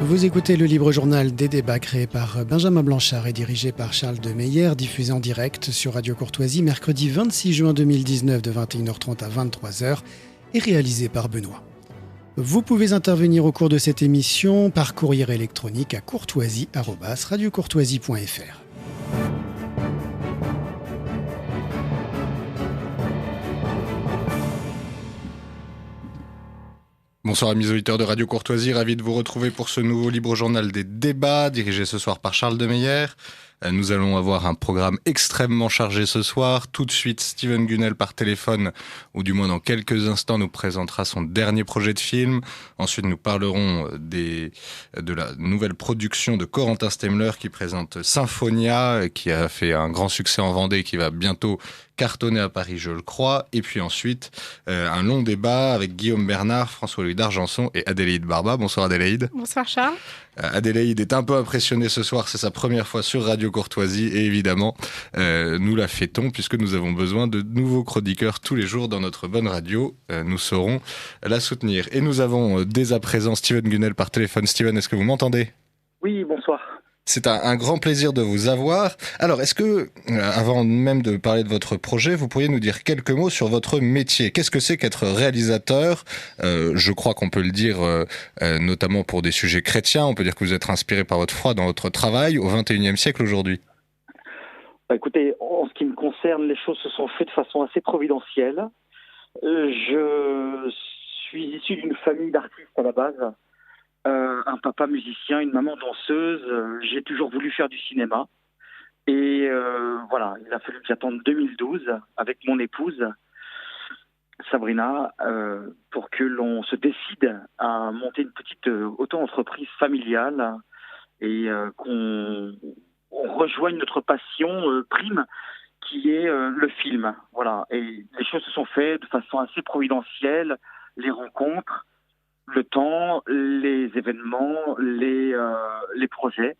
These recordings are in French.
Vous écoutez le Libre Journal des débats créé par Benjamin Blanchard et dirigé par Charles de Meyer, diffusé en direct sur Radio Courtoisie mercredi 26 juin 2019 de 21h30 à 23h et réalisé par Benoît. Vous pouvez intervenir au cours de cette émission par courrier électronique à courtoisie@radiocourtoisie.fr. Bonsoir amis auditeurs de Radio Courtoisie, ravi de vous retrouver pour ce nouveau Libre Journal des débats, dirigé ce soir par Charles de Meyer. Nous allons avoir un programme extrêmement chargé ce soir. Tout de suite, Steven Gunnell par téléphone, ou du moins dans quelques instants, nous présentera son dernier projet de film. Ensuite, nous parlerons de la nouvelle production de Corentin Stemler qui présente Symphonia, qui a fait un grand succès en Vendée et qui va bientôt cartonné à Paris, je le crois. Et puis ensuite, un long débat avec Guillaume Bernard, François-Louis d'Argenson et Adélaïde Barba. Bonsoir Adélaïde. Bonsoir Charles. Adélaïde est un peu impressionnée ce soir, c'est sa première fois sur Radio Courtoisie et évidemment, nous la fêtons puisque nous avons besoin de nouveaux chroniqueurs tous les jours dans notre bonne radio. Nous saurons la soutenir. Et nous avons dès à présent Steven Gunnell par téléphone. Steven, est-ce que vous m'entendez ? Oui, bonsoir. C'est un grand plaisir de vous avoir. Alors, est-ce que, avant même de parler de votre projet, vous pourriez nous dire quelques mots sur votre métier ? Qu'est-ce que c'est qu'être réalisateur ? Je crois qu'on peut le dire, notamment pour des sujets chrétiens. On peut dire que vous êtes inspiré par votre foi dans votre travail au XXIe siècle aujourd'hui. Écoutez, en ce qui me concerne, les choses se sont faites de façon assez providentielle. Je suis issu d'une famille d'artistes à la base. Un papa musicien, une maman danseuse. J'ai toujours voulu faire du cinéma. Et voilà, il a fallu que j'attende 2012 avec mon épouse, Sabrina, pour que l'on se décide à monter une petite auto-entreprise familiale et qu'on rejoigne notre passion prime qui est le film. Voilà. Et les choses se sont faites de façon assez providentielle, les rencontres, le temps, les événements, les projets.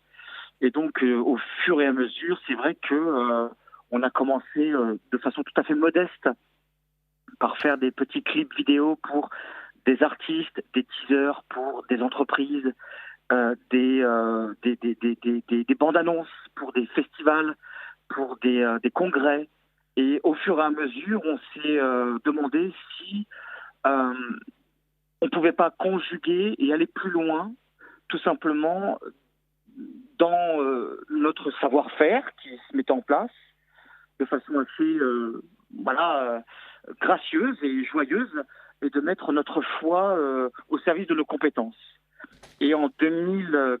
Et donc, au fur et à mesure, c'est vrai que on a commencé de façon tout à fait modeste par faire des petits clips vidéo pour des artistes, des teasers pour des entreprises, des bandes annonces pour des festivals, pour des congrès. Et au fur et à mesure, on s'est demandé si on ne pouvait pas conjuguer et aller plus loin, tout simplement dans notre savoir-faire qui se mettait en place de façon assez gracieuse et joyeuse, et de mettre notre foi au service de nos compétences. Et en 16,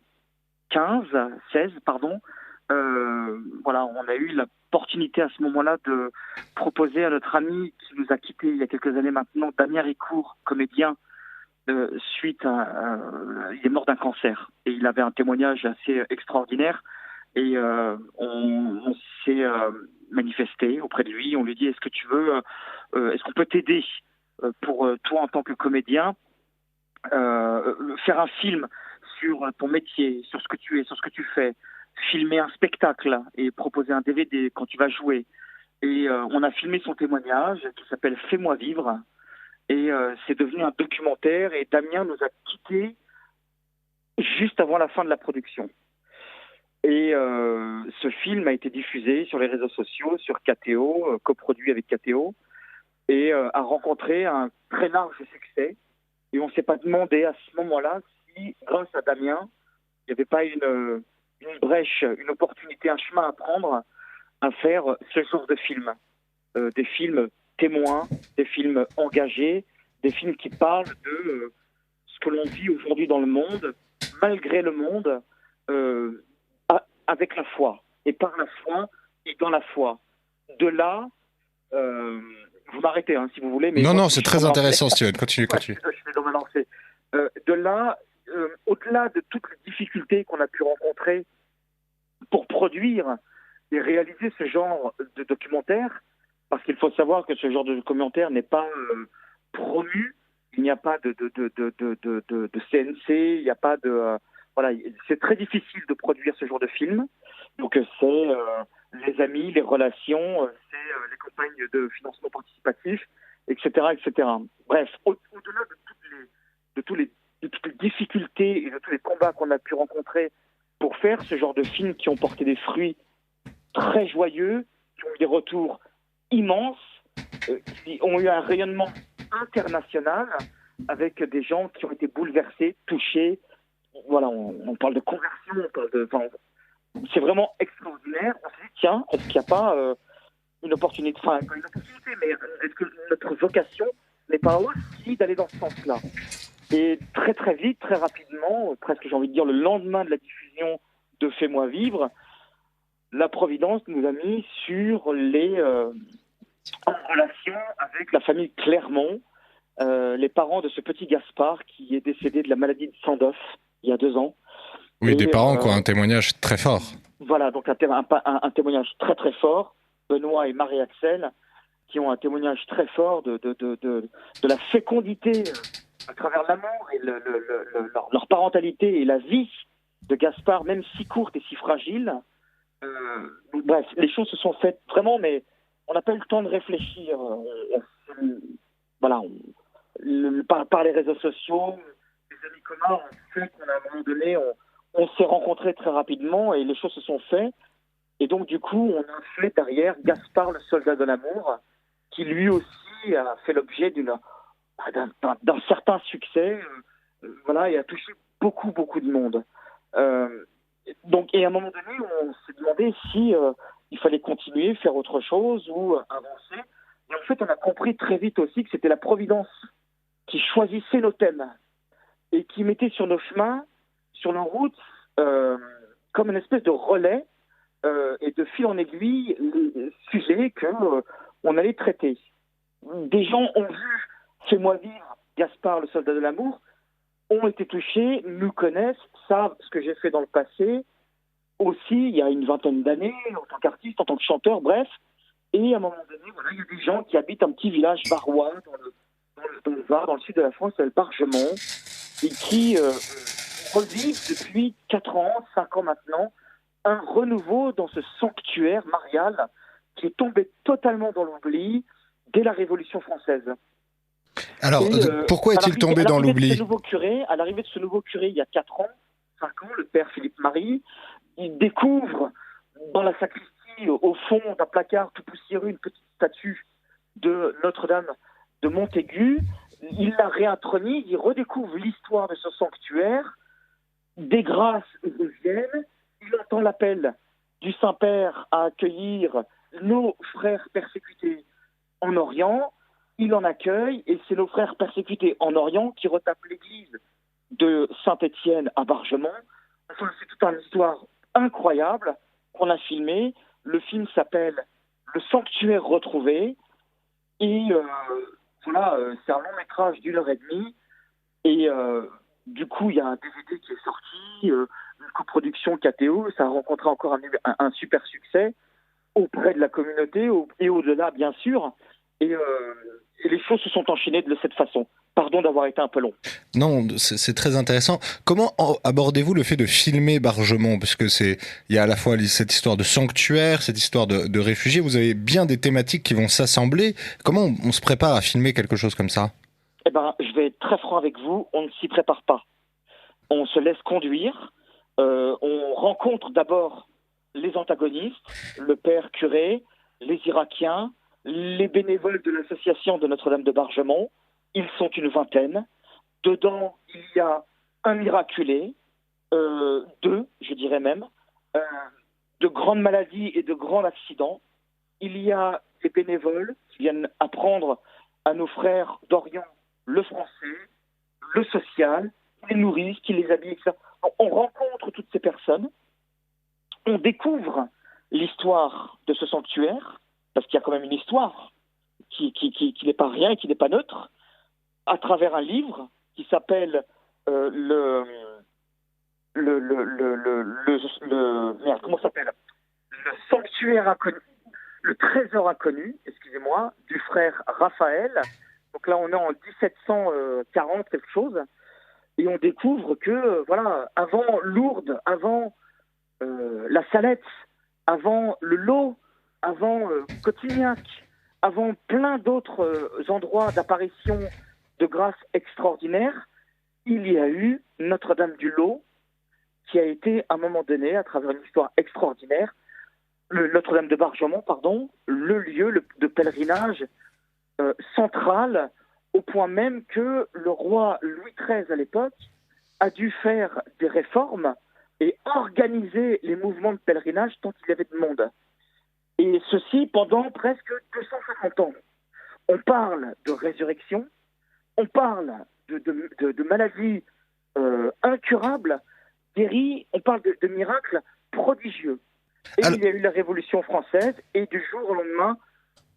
on a eu l'opportunité à ce moment-là de proposer à notre ami qui nous a quittés il y a quelques années maintenant, Damien Ricourt, comédien, il est mort d'un cancer et il avait un témoignage assez extraordinaire et on s'est manifesté auprès de lui. On lui dit: est-ce que tu veux, est-ce qu'on peut t'aider pour toi en tant que comédien, faire un film sur ton métier, sur ce que tu es, sur ce que tu fais, filmer un spectacle et proposer un DVD quand tu vas jouer. Et on a filmé son témoignage qui s'appelle Fais-moi vivre. Et c'est devenu un documentaire, et Damien nous a quittés juste avant la fin de la production. Et ce film a été diffusé sur les réseaux sociaux, sur KTO, coproduit avec KTO, et a rencontré un très large succès. Et on ne s'est pas demandé à ce moment-là si, grâce à Damien, il n'y avait pas une brèche, une opportunité, un chemin à prendre à faire ce genre de film. Des films témoins, des films engagés, des films qui parlent de ce que l'on vit aujourd'hui dans le monde, malgré le monde, avec la foi, et par la foi, et dans la foi. De là, vous m'arrêtez si vous voulez. Mais non, c'est très intéressant, Steven, continue. Je suis dans ma lancée. De là, au-delà de toutes les difficultés qu'on a pu rencontrer pour produire et réaliser ce genre de documentaire, parce qu'il faut savoir que ce genre de documentaire n'est pas promu, il n'y a pas de CNC, il n'y a pas de... c'est très difficile de produire ce genre de film. Donc c'est les amis, les relations, c'est les campagnes de financement participatif, etc., etc. Bref, au-delà de tous les de toutes les difficultés et de tous les combats qu'on a pu rencontrer pour faire ce genre de films qui ont porté des fruits très joyeux, qui ont eu des retours immenses, qui ont eu un rayonnement international avec des gens qui ont été bouleversés, touchés. Voilà, on parle de conversion, c'est vraiment extraordinaire. On se dit, tiens, est-ce qu'il n'y a pas une opportunité, pas une opportunité, mais est-ce que notre vocation n'est pas aussi d'aller dans ce sens-là? Et très très vite, très rapidement, presque j'ai envie de dire le lendemain de la diffusion de Fais-moi vivre, la Providence nous a mis sur en relation avec la famille Clermont, les parents de ce petit Gaspard qui est décédé de la maladie de Sandoff il y a 2 ans. Oui, des parents qui ont un témoignage très fort. Voilà, donc un témoignage très très fort. Benoît et Marie-Axel qui ont un témoignage très fort de la fécondité à travers l'amour et leur parentalité et la vie de Gaspard, même si courte et si fragile. Bref, les choses se sont faites vraiment, mais on n'a pas eu le temps de réfléchir. Par les réseaux sociaux, les amis communs ont fait qu'à un moment donné, on s'est rencontrés très rapidement et les choses se sont faites. Et donc, du coup, on a fait derrière Gaspard, le soldat de l'amour, qui lui aussi a fait l'objet d'un certain succès, et a touché beaucoup, beaucoup de monde. Et à un moment donné, on s'est demandé si il fallait continuer, faire autre chose ou avancer. Et en fait, on a compris très vite aussi que c'était la Providence qui choisissait nos thèmes et qui mettait sur nos chemins, sur nos routes, comme une espèce de relais et de fil en aiguille les sujets qu'on allait traiter. Des gens ont vu Fais-moi vivre, Gaspard, le soldat de l'amour, ont été touchés, nous connaissent, savent ce que j'ai fait dans le passé, aussi il y a une 20aine d'années, en tant qu'artiste, en tant que chanteur, bref. Et à un moment donné, il y a des gens qui habitent un petit village barois dans le Var, dans le sud de la France, c'est le Bargemont, et qui revivent depuis 4 ans, 5 ans maintenant, un renouveau dans ce sanctuaire marial qui est tombé totalement dans l'oubli dès la Révolution française. Alors, pourquoi est-il tombé dans l'oubli ? À l'arrivée de ce nouveau curé, il y a 4 ans, 5 ans, le père Philippe Marie, il découvre dans la sacristie, au fond d'un placard tout poussiéreux, une petite statue de Notre-Dame de Montaigu. Il la réintronise, il redécouvre l'histoire de ce sanctuaire, des grâces reviennent, il entend l'appel du Saint-Père à accueillir nos frères persécutés en Orient, il en accueille, et c'est nos frères persécutés en Orient qui retapent l'église de Saint-Étienne à Bargemont. Enfin, c'est toute une histoire incroyable qu'on a filmée. Le film s'appelle Le sanctuaire retrouvé, et c'est un long métrage d'1h30, et du coup, il y a un DVD qui est sorti, une coproduction KTO, ça a rencontré encore un super succès auprès de la communauté et au-delà, bien sûr. Et les choses se sont enchaînées de cette façon. Pardon d'avoir été un peu long. Non, c'est très intéressant. Comment abordez-vous le fait de filmer Bargemont ? Parce que il y a à la fois cette histoire de sanctuaire, cette histoire de réfugiés. Vous avez bien des thématiques qui vont s'assembler. Comment on se prépare à filmer quelque chose comme ça ? Eh ben, je vais être très franc avec vous. On ne s'y prépare pas. On se laisse conduire. On rencontre d'abord les antagonistes, le père curé, les Irakiens, les bénévoles de l'association de Notre-Dame de Bargemont. Ils sont une 20aine. Dedans, il y a un miraculé, 2, je dirais même, de grandes maladies et de grands accidents. Il y a des bénévoles qui viennent apprendre à nos frères d'Orient le français, le social, qui les nourrissent, qui les habillent, etc. On rencontre toutes ces personnes, on découvre l'histoire de ce sanctuaire, parce qu'il y a quand même une histoire qui n'est pas rien et qui n'est pas neutre, à travers un livre qui s'appelle le sanctuaire inconnu, le trésor inconnu, excusez-moi, du frère Raphaël. Donc là, on est en 1740 quelque chose, et on découvre que avant Lourdes, avant la Salette, avant le Lot, avant Cotignac, avant plein d'autres endroits d'apparition de grâce extraordinaire, il y a eu Notre-Dame-du-Lot, qui a été, à un moment donné, à travers une histoire extraordinaire, Notre-Dame de Bargemont, pardon, le lieu de pèlerinage central, au point même que le roi Louis XIII, à l'époque, a dû faire des réformes et organiser les mouvements de pèlerinage tant il y avait de monde. Et ceci pendant presque 250 ans. On parle de résurrection, on parle de maladies incurables, guéries, on parle de miracles prodigieux. Et il y a eu la Révolution française, et du jour au lendemain,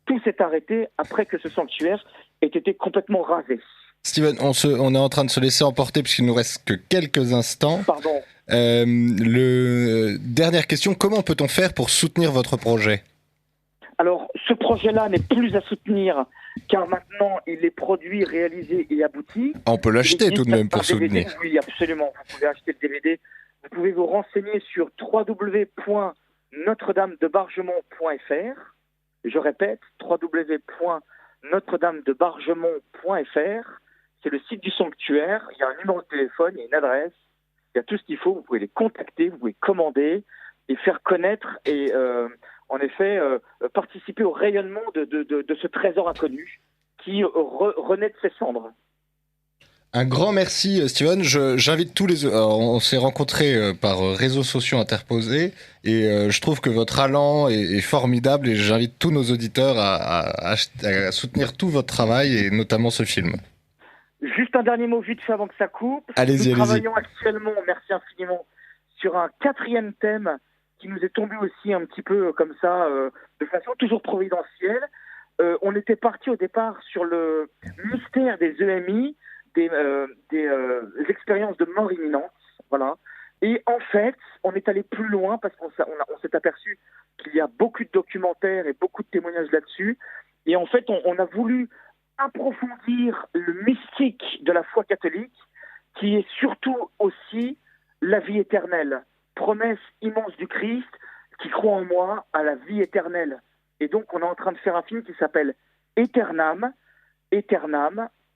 tout s'est arrêté après que ce sanctuaire ait été complètement rasé. Steven, on est en train de se laisser emporter puisqu'il nous reste que quelques instants. Pardon. Dernière question, comment peut-on faire pour soutenir votre projet ? Alors, ce projet-là n'est plus à soutenir, car maintenant, il est produit, réalisé et abouti. On peut l'acheter tout de même pour soutenir. Oui, absolument. Vous pouvez acheter le DVD. Vous pouvez vous renseigner sur www.notre-dame-de-bargemont.fr. Je répète, www.notre-dame-de-bargemont.fr. C'est le site du sanctuaire. Il y a un numéro de téléphone, il y a une adresse. Il y a tout ce qu'il faut. Vous pouvez les contacter, vous pouvez commander et faire connaître et en effet participer au rayonnement de ce trésor inconnu qui renaît de ses cendres. Un grand merci, Steven. J'invite tous les... on s'est rencontrés par réseaux sociaux interposés et je trouve que votre allant est formidable et j'invite tous nos auditeurs à soutenir tout votre travail et notamment ce film. Juste un dernier mot vite fait avant que ça coupe. Allez-y. Nous travaillons actuellement, merci infiniment, sur un 4e thème qui nous est tombé aussi un petit peu comme ça, de façon toujours providentielle. On était parti au départ sur le mystère des EMI, des expériences de mort imminente, voilà. Et en fait, on est allé plus loin parce qu'on s'est aperçu qu'il y a beaucoup de documentaires et beaucoup de témoignages là-dessus. Et en fait, on a voulu approfondir le mystique de la foi catholique, qui est surtout aussi la vie éternelle. Promesse immense du Christ, qui croit en moi à la vie éternelle. Et donc, on est en train de faire un film qui s'appelle Aeternam,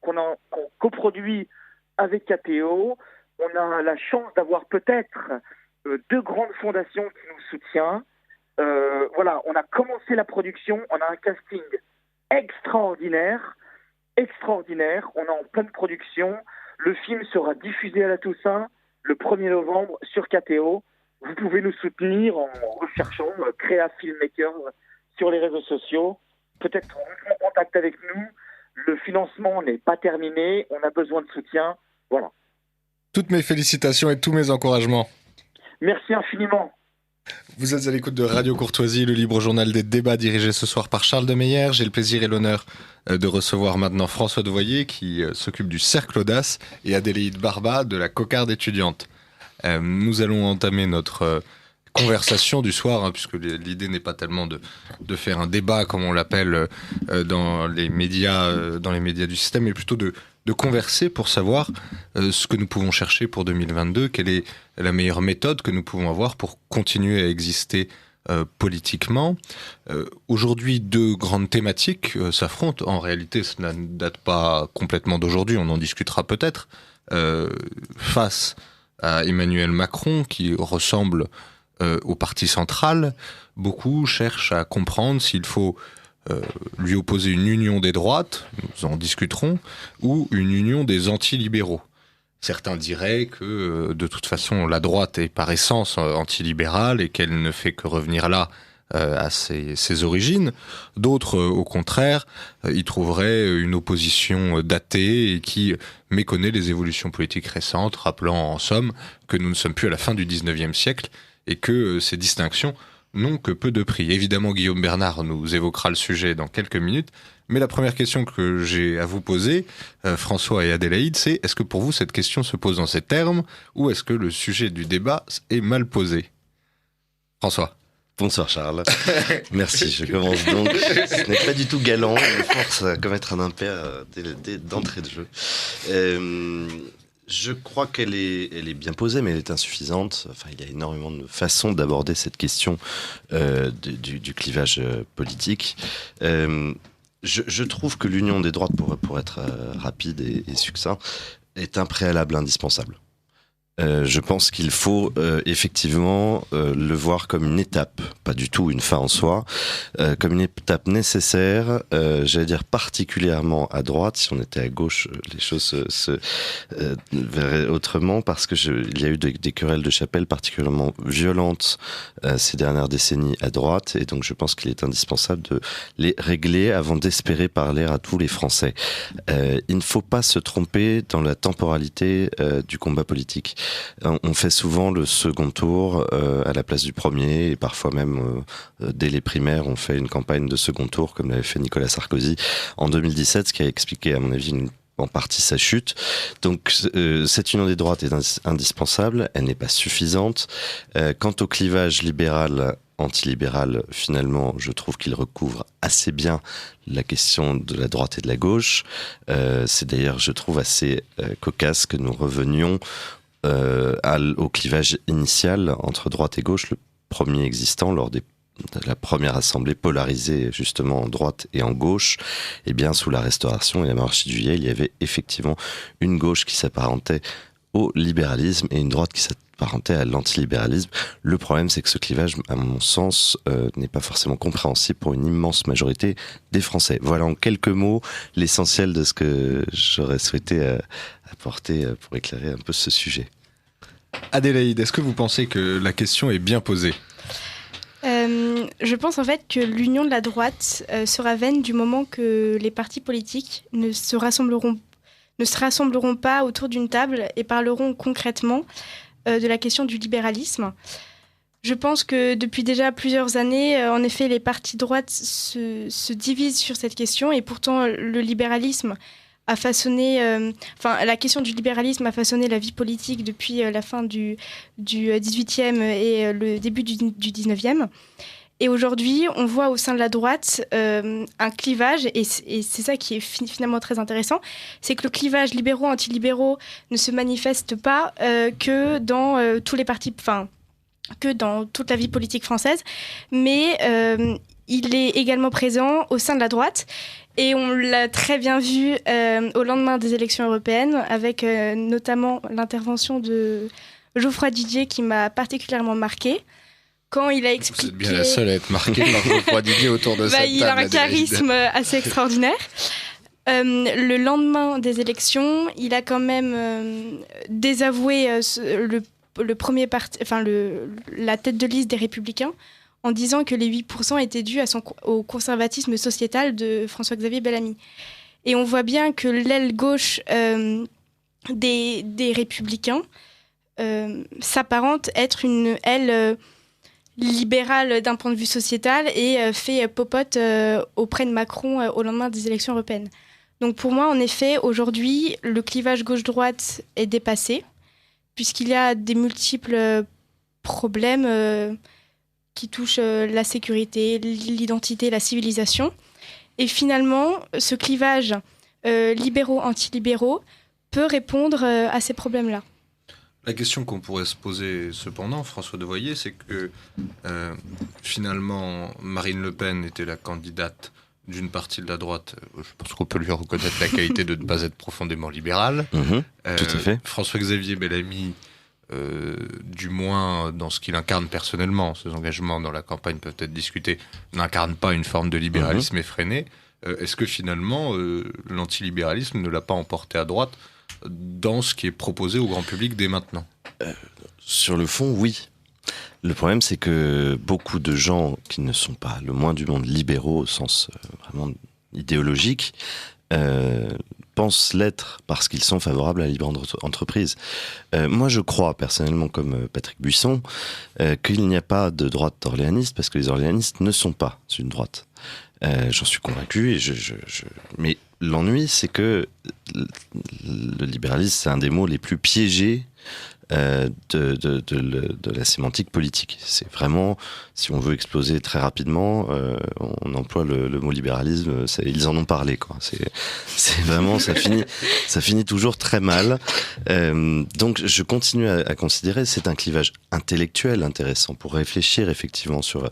qu'on coproduit avec KTO. On a la chance d'avoir peut-être 2 grandes fondations qui nous soutiennent. Voilà, on a commencé la production, on a un casting extraordinaire. On est en pleine production. Le film sera diffusé à la Toussaint le 1er novembre sur KTO. Vous pouvez nous soutenir en recherchant Créa Filmmakers sur les réseaux sociaux. Peut-être rentrer en contact avec nous. Le financement n'est pas terminé. On a besoin de soutien. Voilà. Toutes mes félicitations et tous mes encouragements. Merci infiniment. Vous êtes à l'écoute de Radio Courtoisie, le libre journal des débats dirigé ce soir par Charles de Meyer. J'ai le plaisir et l'honneur de recevoir maintenant François Devoyer qui s'occupe du Cercle Audace et Adélaïde Barba de la Cocarde étudiante. Nous allons entamer notre conversation du soir, puisque l'idée n'est pas tellement de faire un débat comme on l'appelle dans les médias du système, mais plutôt de converser pour savoir ce que nous pouvons chercher pour 2022, quelle est la meilleure méthode que nous pouvons avoir pour continuer à exister politiquement. Aujourd'hui, 2 grandes thématiques s'affrontent. En réalité, cela ne date pas complètement d'aujourd'hui, on en discutera peut-être. Face à Emmanuel Macron, qui ressemble au parti central, beaucoup cherchent à comprendre s'il faut lui opposer une union des droites, nous en discuterons, ou une union des antilibéraux. Certains diraient que de toute façon la droite est par essence antilibérale et qu'elle ne fait que revenir là à ses origines. D'autres, au contraire, y trouveraient une opposition datée et qui méconnaît les évolutions politiques récentes, rappelant en somme que nous ne sommes plus à la fin du 19e siècle et que ces distinctions n'ont que peu de prix. Évidemment, Guillaume Bernard nous évoquera le sujet dans quelques minutes, mais la première question que j'ai à vous poser, François et Adélaïde, c'est est-ce que pour vous cette question se pose dans ces termes ou est-ce que le sujet du débat est mal posé ? François. Bonsoir Charles. Merci, je commence donc. Ce n'est pas du tout galant, on me force à commettre un impair d'entrée de jeu. Je crois qu'elle est bien posée, mais elle est insuffisante. Enfin, il y a énormément de façons d'aborder cette question du clivage politique. Je trouve que l'union des droites, pour être rapide et succinct, est un préalable indispensable. Je pense qu'il faut effectivement le voir comme une étape, pas du tout une fin en soi, comme une étape nécessaire, j'allais dire particulièrement à droite. Si on était à gauche, les choses se verraient autrement, parce que il y a eu des querelles de chapelle particulièrement violentes ces dernières décennies à droite, et donc je pense qu'il est indispensable de les régler avant d'espérer parler à tous les Français. Il ne faut pas se tromper dans la temporalité du combat politique. On fait souvent le second tour à la place du premier, et parfois même dès les primaires on fait une campagne de second tour, comme l'avait fait Nicolas Sarkozy en 2017, ce qui a expliqué à mon avis en partie sa chute. Donc cette union des droites est indispensable, elle n'est pas suffisante. Quant au clivage libéral antilibéral, finalement, je trouve qu'il recouvre assez bien la question de la droite et de la gauche. C'est d'ailleurs, je trouve, assez cocasse que nous revenions au clivage initial entre droite et gauche, le premier existant lors de la première assemblée polarisée justement en droite et en gauche. Eh bien, sous la Restauration et la monarchie de Juillet, il y avait effectivement une gauche qui s'apparentait au libéralisme et une droite qui s'apparentait à l'antilibéralisme. Le problème, c'est que ce clivage, à mon sens, n'est pas forcément compréhensible pour une immense majorité des Français. Voilà en quelques mots l'essentiel de ce que j'aurais souhaité apporter pour éclairer un peu ce sujet. Adélaïde, est-ce que vous pensez que la question est bien posée ? Je pense en fait que l'union de la droite sera vaine du moment que les partis politiques ne se rassembleront pas autour d'une table et parleront concrètement de la question du libéralisme. Je pense que depuis déjà plusieurs années, en effet, les partis de droite se divisent sur cette question, et pourtant le libéralisme a façonné, la question du libéralisme a façonné la vie politique depuis la fin du 18e et le début du 19e. Et aujourd'hui, on voit au sein de la droite un clivage, et c'est ça qui est finalement très intéressant, c'est que le clivage libéraux-antilibéraux ne se manifeste pas que dans tous les partis, que dans toute la vie politique française, mais il est également présent au sein de la droite. Et on l'a très bien vu au lendemain des élections européennes, avec notamment l'intervention de Geoffroy Didier qui m'a particulièrement marquée. Quand il a expliqué... Vous êtes bien la seule à être marquée par Geoffroy Didier autour de cette table. Il a un charisme assez extraordinaire. Le lendemain des élections, il a quand même désavoué le premier parti, la tête de liste des Républicains, en disant que les 8% étaient dus au conservatisme sociétal de François-Xavier Bellamy. Et on voit bien que l'aile gauche des Républicains s'apparente être une aile libérale d'un point de vue sociétal et fait popote auprès de Macron au lendemain des élections européennes. Donc pour moi, en effet, aujourd'hui, le clivage gauche-droite est dépassé, puisqu'il y a des multiples problèmes qui touchent la sécurité, l'identité, la civilisation. Et finalement, ce clivage libéraux-antilibéraux peut répondre à ces problèmes-là. La question qu'on pourrait se poser cependant, François Devoyer, c'est que finalement Marine Le Pen était la candidate d'une partie de la droite. Je pense qu'on peut lui reconnaître la qualité de ne pas être profondément libéral. Tout à fait. François-Xavier Bellamy, du moins dans ce qu'il incarne personnellement, ses engagements dans la campagne peuvent être discutés, n'incarne pas une forme de libéralisme effréné. Est-ce que finalement l'antilibéralisme ne l'a pas emporté à droite dans ce qui est proposé au grand public dès maintenant ? Sur le fond, oui. Le problème, c'est que beaucoup de gens qui ne sont pas le moins du monde libéraux au sens vraiment idéologique pensent l'être parce qu'ils sont favorables à la libre entreprise. Moi, je crois personnellement, comme Patrick Buisson, qu'il n'y a pas de droite orléaniste parce que les orléanistes ne sont pas une droite. J'en suis convaincu. Mais l'ennui, c'est que le libéralisme, c'est un des mots les plus piégés de la sémantique politique. C'est vraiment, si on veut exploser très rapidement, on emploie le mot libéralisme, ils en ont parlé, quoi. C'est vraiment, ça finit toujours très mal. Donc je continue à considérer c'est un clivage intellectuel intéressant pour réfléchir effectivement sur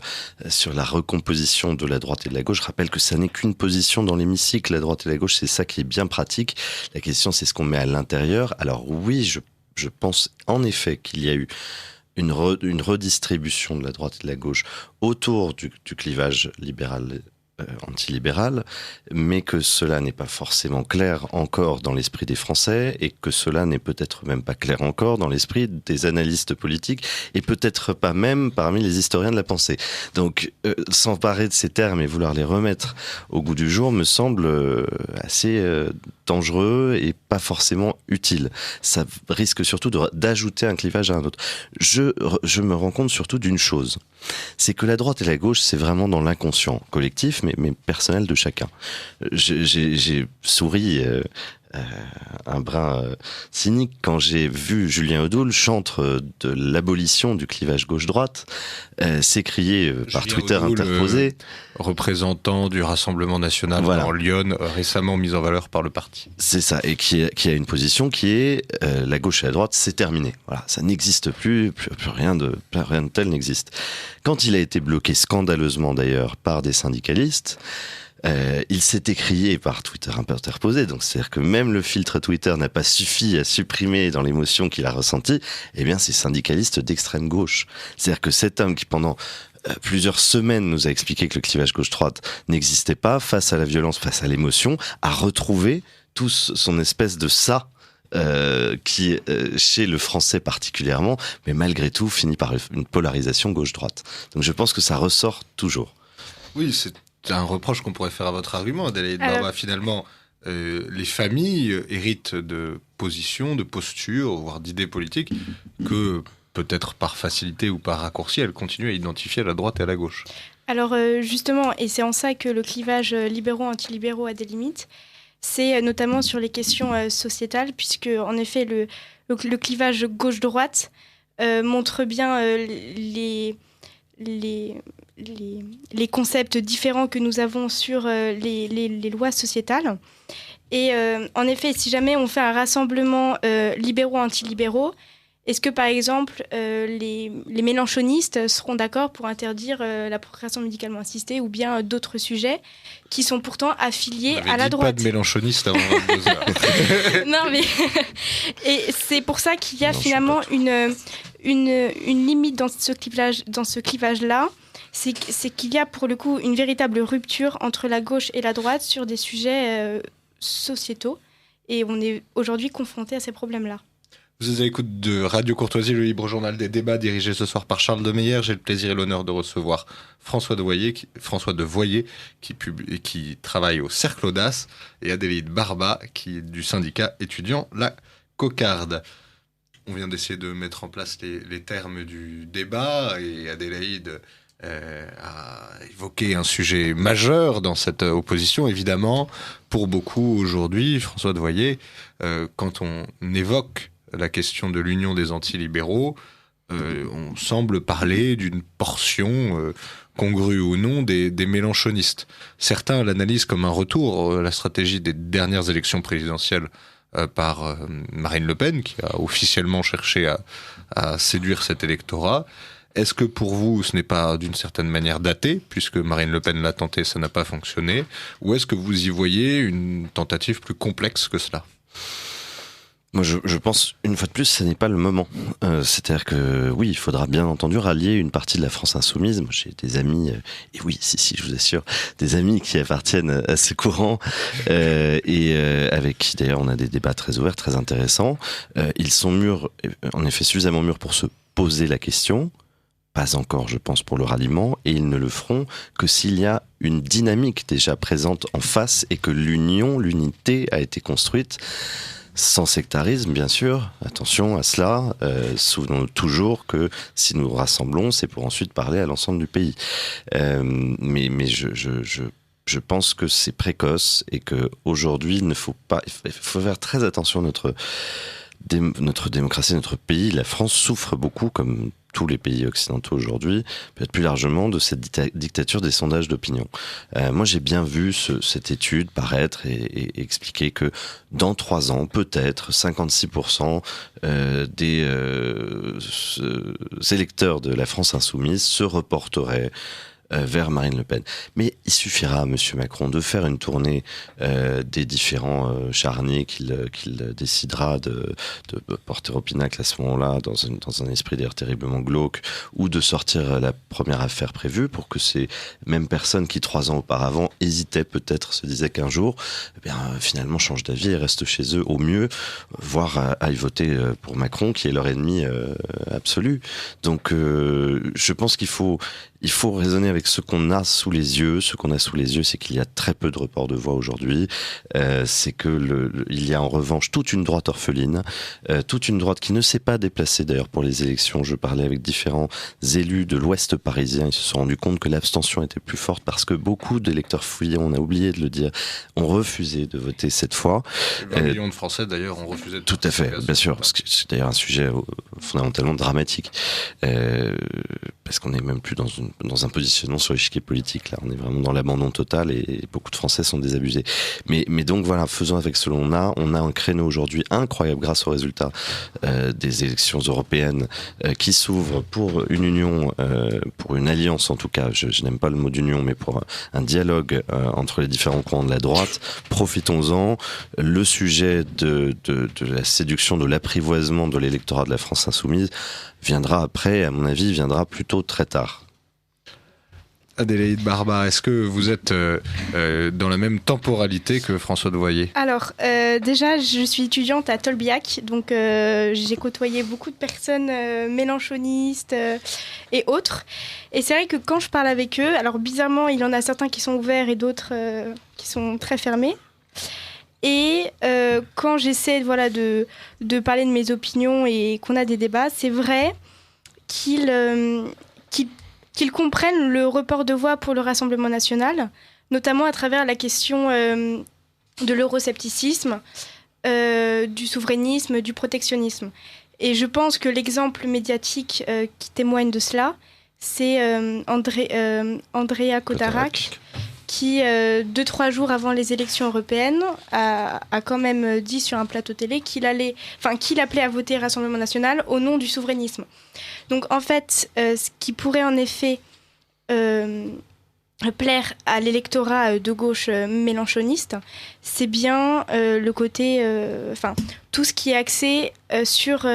la recomposition de la droite et de la gauche. Je rappelle que ça n'est qu'une position dans l'hémicycle, la droite et la gauche, c'est ça qui est bien pratique. La question, c'est ce qu'on met à l'intérieur. Alors oui, je pense en effet qu'il y a eu une redistribution de la droite et de la gauche autour du clivage libéral antilibéral, mais que cela n'est pas forcément clair encore dans l'esprit des Français et que cela n'est peut-être même pas clair encore dans l'esprit des analystes politiques et peut-être pas même parmi les historiens de la pensée. Donc, s'emparer de ces termes et vouloir les remettre au goût du jour me semble assez dangereux et pas forcément utile. Ça risque surtout d'ajouter un clivage à un autre. Je me rends compte surtout d'une chose, c'est que la droite et la gauche, c'est vraiment dans l'inconscient collectif, mais personnel de chacun. J'ai souri un brin cynique quand j'ai vu Julien Audoul, chantre de l'abolition du clivage gauche-droite, s'écrier par Twitter Audoul, interposé. Représentant du Rassemblement national dans l'Yonne, récemment mis en valeur par le parti. C'est ça, et qui a une position qui est la gauche et la droite, c'est terminé. Voilà, ça n'existe plus rien de tel n'existe. Quand il a été bloqué scandaleusement d'ailleurs par des syndicalistes, il s'est écrié par Twitter interposé, donc c'est-à-dire que même le filtre Twitter n'a pas suffi à supprimer dans l'émotion qu'il a ressentie, eh bien ces syndicalistes d'extrême gauche. C'est-à-dire que cet homme qui pendant plusieurs semaines nous a expliqué que le clivage gauche-droite n'existait pas, face à la violence, face à l'émotion, a retrouvé tout son espèce de ça qui, chez le français particulièrement, mais malgré tout, finit par une polarisation gauche-droite. Donc je pense que ça ressort toujours. Oui, c'est un reproche qu'on pourrait faire à votre argument, Adélaïde Barba. Finalement, les familles héritent de positions, de postures, voire d'idées politiques que, peut-être par facilité ou par raccourci, elles continuent à identifier à la droite et à la gauche. Alors justement, et c'est en ça que le clivage libéraux-antilibéraux a des limites, c'est notamment sur les questions sociétales, puisque en effet, le clivage gauche-droite montre bien les concepts différents que nous avons sur les lois sociétales. Et en effet, si jamais on fait un rassemblement libéraux-antilibéraux, est-ce que, par exemple, les mélenchonistes seront d'accord pour interdire la procréation médicalement assistée ou bien d'autres sujets qui sont pourtant affiliés à la droite? Pas de mélenchonistes avant 22 heures. Non, mais... Et c'est pour ça qu'il y a finalement une limite dans ce clivage-là. C'est qu'il y a pour le coup une véritable rupture entre la gauche et la droite sur des sujets sociétaux. Et on est aujourd'hui confronté à ces problèmes-là. Vous êtes à l'écoute de Radio Courtoisie, le libre journal des débats, dirigé ce soir par Charles de Meyer. J'ai le plaisir et l'honneur de recevoir François de Voyer, qui travaille au Cercle Audace, et Adélaïde Barba, qui est du syndicat étudiant La Cocarde. On vient d'essayer de mettre en place les termes du débat, et Adélaïde a évoqué un sujet majeur dans cette opposition, évidemment. Pour beaucoup aujourd'hui, François de Voyer, quand on évoque la question de l'union des antilibéraux, on semble parler d'une portion, congrue ou non, des mélenchonistes. Certains l'analysent comme un retour à la stratégie des dernières élections présidentielles par Marine Le Pen, qui a officiellement cherché à séduire cet électorat. Est-ce que pour vous, ce n'est pas d'une certaine manière daté, puisque Marine Le Pen l'a tenté, ça n'a pas fonctionné, ou est-ce que vous y voyez une tentative plus complexe que cela ? Moi, je pense, une fois de plus, ce n'est pas le moment. C'est-à-dire que, oui, il faudra bien entendu rallier une partie de la France insoumise. Moi, j'ai des amis, et oui, si, je vous assure, des amis qui appartiennent à ce courant, et avec qui, d'ailleurs, on a des débats très ouverts, très intéressants. Ils sont mûrs, en effet, suffisamment mûrs pour se poser la question. Pas encore, je pense, pour le ralliement, et ils ne le feront que s'il y a une dynamique déjà présente en face et que l'unité a été construite. Sans sectarisme, bien sûr, attention à cela. Souvenons-nous toujours que si nous rassemblons, c'est pour ensuite parler à l'ensemble du pays. Mais je pense que c'est précoce et qu'aujourd'hui, il faut faire très attention à notre démocratie, notre pays, la France souffre beaucoup, comme tous les pays occidentaux aujourd'hui, peut-être plus largement, de cette dictature des sondages d'opinion. Moi, j'ai bien vu cette étude paraître et expliquer que dans 3 ans, peut-être 56% des électeurs de la France insoumise se reporteraient vers Marine Le Pen. Mais il suffira à M. Macron de faire une tournée des différents charniers qu'il décidera de porter au pinacle à ce moment-là, dans un esprit d'ailleurs terriblement glauque, ou de sortir la première affaire prévue pour que ces mêmes personnes qui 3 ans auparavant hésitaient peut-être, se disaient qu'un jour, finalement changent d'avis et restent chez eux au mieux, voire aillent voter pour Macron, qui est leur ennemi absolu. Donc je pense qu'il faut raisonner avec ce qu'on a sous les yeux. Ce qu'on a sous les yeux, c'est qu'il y a très peu de reports de voix aujourd'hui. C'est que il y a en revanche toute une droite orpheline, toute une droite qui ne s'est pas déplacée d'ailleurs pour les élections. Je parlais avec différents élus de l'Ouest parisien. Ils se sont rendus compte que l'abstention était plus forte parce que beaucoup d'électeurs fouillants, on a oublié de le dire, ont refusé de voter cette fois. 20 millions de Français d'ailleurs ont refusé de voter. Tout à fait, bien sûr. Parce que c'est d'ailleurs un sujet fondamentalement dramatique. Parce qu'on n'est même plus dans un positionnement sur l'échiquier politique. Là, on est vraiment dans l'abandon total et beaucoup de Français sont désabusés. Mais donc voilà, faisons avec ce qu'on a. On a un créneau aujourd'hui incroyable grâce aux résultats des élections européennes qui s'ouvrent pour une union, pour une alliance en tout cas. Je n'aime pas le mot d'union, mais pour un dialogue entre les différents courants de la droite. Profitons-en. Le sujet de la séduction, de l'apprivoisement de l'électorat de la France insoumise viendra après, à mon avis, viendra plutôt très tard. Adélaïde Barba, est-ce que vous êtes dans la même temporalité que François Devoyer ? Alors, déjà, je suis étudiante à Tolbiac, donc j'ai côtoyé beaucoup de personnes mélenchonistes et autres. Et c'est vrai que quand je parle avec eux, alors bizarrement, il y en a certains qui sont ouverts et d'autres qui sont très fermés. Et quand j'essaie de parler de mes opinions et qu'on a des débats, c'est vrai qu'ils comprennent le report de voix pour le Rassemblement national, notamment à travers la question de l'euroscepticisme, du souverainisme, du protectionnisme. Et je pense que l'exemple médiatique qui témoigne de cela, c'est Andrea Cotarac, qui, 2-3 jours avant les élections européennes, a quand même dit sur un plateau télé qu'il appelait à voter Rassemblement national au nom du souverainisme. Donc en fait, ce qui pourrait en effet plaire à l'électorat de gauche mélenchoniste, c'est bien le côté, tout ce qui est axé sur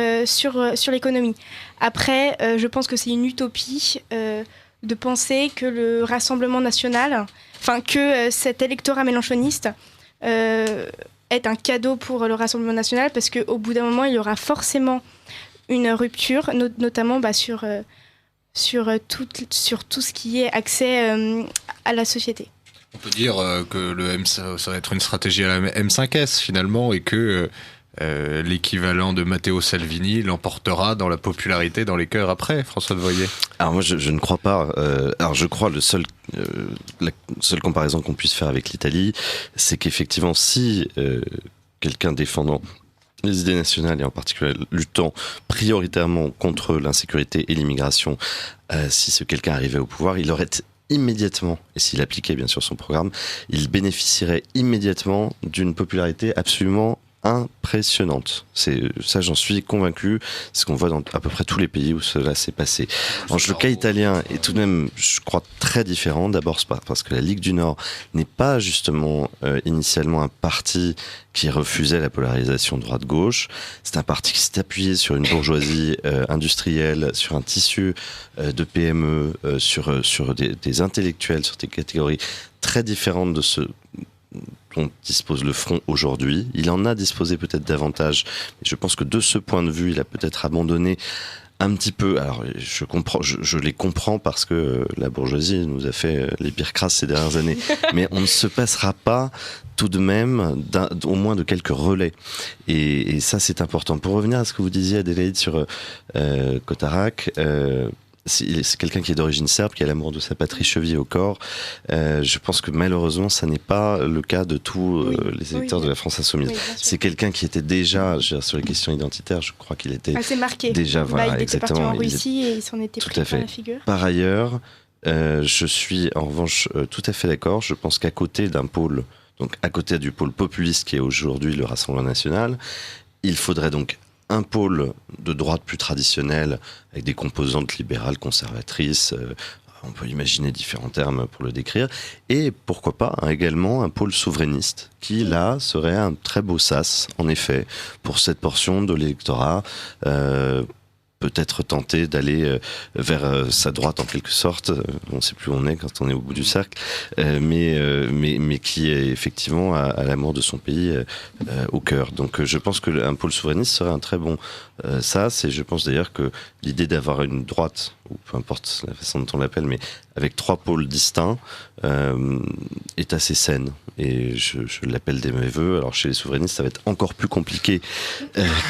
l'économie. Après, je pense que c'est une utopie de penser que le Rassemblement national, que cet électorat mélenchoniste est un cadeau pour le Rassemblement national, parce qu'au bout d'un moment, il y aura forcément une rupture, notamment sur tout ce qui est accès à la société. On peut dire que ça va être une stratégie à la M5S finalement, et que l'équivalent de Matteo Salvini l'emportera dans la popularité, dans les cœurs après, François Devoyer. Alors moi je ne crois pas. Alors je crois la seule comparaison qu'on puisse faire avec l'Italie, c'est qu'effectivement si quelqu'un défendant les idées nationales et en particulier luttant prioritairement contre l'insécurité et l'immigration, si ce quelqu'un arrivait au pouvoir, il aurait immédiatement, et s'il appliquait bien sûr son programme, il bénéficierait immédiatement d'une popularité absolument impressionnante. Ça, j'en suis convaincu. C'est ce qu'on voit dans à peu près tous les pays où cela s'est passé. Le cas italien est tout de même, je crois, très différent. D'abord parce que la Ligue du Nord n'est pas justement initialement un parti qui refusait la polarisation droite-gauche. C'est un parti qui s'est appuyé sur une bourgeoisie industrielle, sur un tissu de PME, sur des intellectuels, sur des catégories très différentes de ce dont dispose le Front aujourd'hui. Il en a disposé peut-être davantage, mais je pense que de ce point de vue, il a peut-être abandonné un petit peu. Alors, je les comprends parce que la bourgeoisie nous a fait les pires crasses ces dernières années, mais on ne se passera pas tout de même au moins de quelques relais. Et ça, c'est important. Pour revenir à ce que vous disiez, Adélaïde, sur Cotarac, c'est quelqu'un qui est d'origine serbe, qui a l'amour de sa patrie chevillé au corps. Je pense que malheureusement, ça n'est pas le cas de tous les électeurs de la France insoumise. Oui, c'est quelqu'un qui était déjà, sur les questions identitaires, je crois qu'il était assez marqué. Déjà, voilà, il exactement. était parti en Russie et il s'en était pris plein la figure. Par ailleurs, je suis en revanche tout à fait d'accord. Je pense qu'à côté d'un pôle, donc à côté du pôle populiste qui est aujourd'hui le Rassemblement national, il faudrait donc un pôle de droite plus traditionnel, avec des composantes libérales, conservatrices, on peut imaginer différents termes pour le décrire, et pourquoi pas également un pôle souverainiste, qui là serait un très beau sas, en effet, pour cette portion de l'électorat, peut-être tenter d'aller vers sa droite en quelque sorte, on ne sait plus où on est quand on est au bout du cercle, mais qui est effectivement à l'amour de son pays au cœur. Donc je pense qu'un pôle souverainiste serait un très bon sas, et je pense d'ailleurs que l'idée d'avoir une droite, ou peu importe la façon dont on l'appelle, mais avec 3 pôles distincts, est assez saine. Et je l'appelle des mes voeux. Alors chez les souverainistes, ça va être encore plus compliqué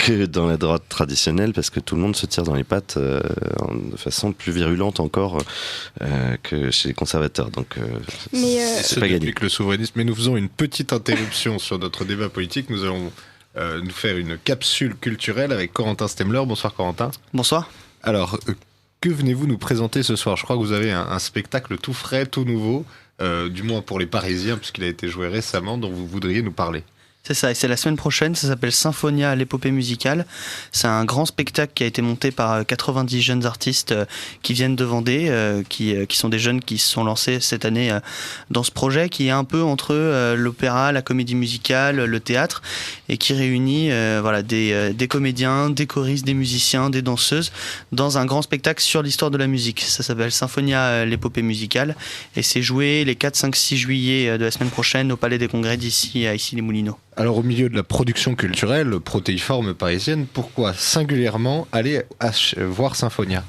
que dans la droite traditionnelle, parce que tout le monde se tire dans les pattes de façon plus virulente encore que chez les conservateurs. Donc c'est pas gagné. Que le souverainisme. Mais nous faisons une petite interruption sur notre débat politique. Nous allons nous faire une capsule culturelle avec Corentin Stemler. Bonsoir Corentin. Bonsoir. Alors, que venez-vous nous présenter ce soir ? Je crois que vous avez un spectacle tout frais, tout nouveau, du moins pour les Parisiens, puisqu'il a été joué récemment, dont vous voudriez nous parler. C'est ça, et c'est la semaine prochaine, ça s'appelle Symphonia à l'épopée musicale. C'est un grand spectacle qui a été monté par 90 jeunes artistes qui viennent de Vendée, qui sont des jeunes qui se sont lancés cette année dans ce projet qui est un peu entre l'opéra, la comédie musicale, le théâtre, et qui réunit des comédiens, des choristes, des musiciens, des danseuses dans un grand spectacle sur l'histoire de la musique. Ça s'appelle Symphonia à l'épopée musicale, et c'est joué les 4, 5, 6 juillet de la semaine prochaine au Palais des Congrès d'ici à Issy-les-Moulineaux. Alors au milieu de la production culturelle protéiforme parisienne, pourquoi singulièrement aller voir Symphonia ?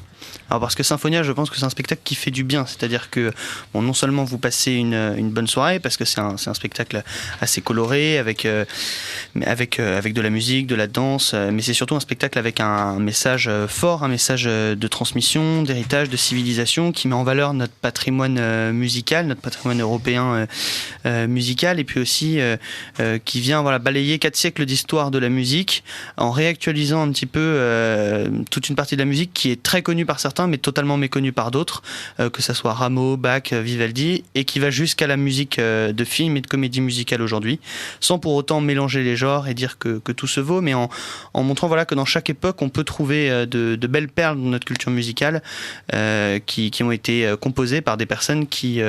Alors parce que Symphonia, je pense que c'est un spectacle qui fait du bien, c'est-à-dire que non seulement vous passez une bonne soirée, parce que c'est un spectacle assez coloré, avec de la musique, de la danse, mais c'est surtout un spectacle avec un message fort, un message de transmission, d'héritage, de civilisation, qui met en valeur notre patrimoine musical, notre patrimoine européen musical, et puis aussi qui vient balayer 4 siècles d'histoire de la musique, en réactualisant un petit peu toute une partie de la musique qui est très connue par certains, mais totalement méconnu par d'autres, que ça soit Rameau, Bach, Vivaldi, et qui va jusqu'à la musique de film et de comédie musicale aujourd'hui, sans pour autant mélanger les genres et dire que tout se vaut, mais en montrant que dans chaque époque on peut trouver de belles perles dans notre culture musicale qui ont été composées par des personnes qui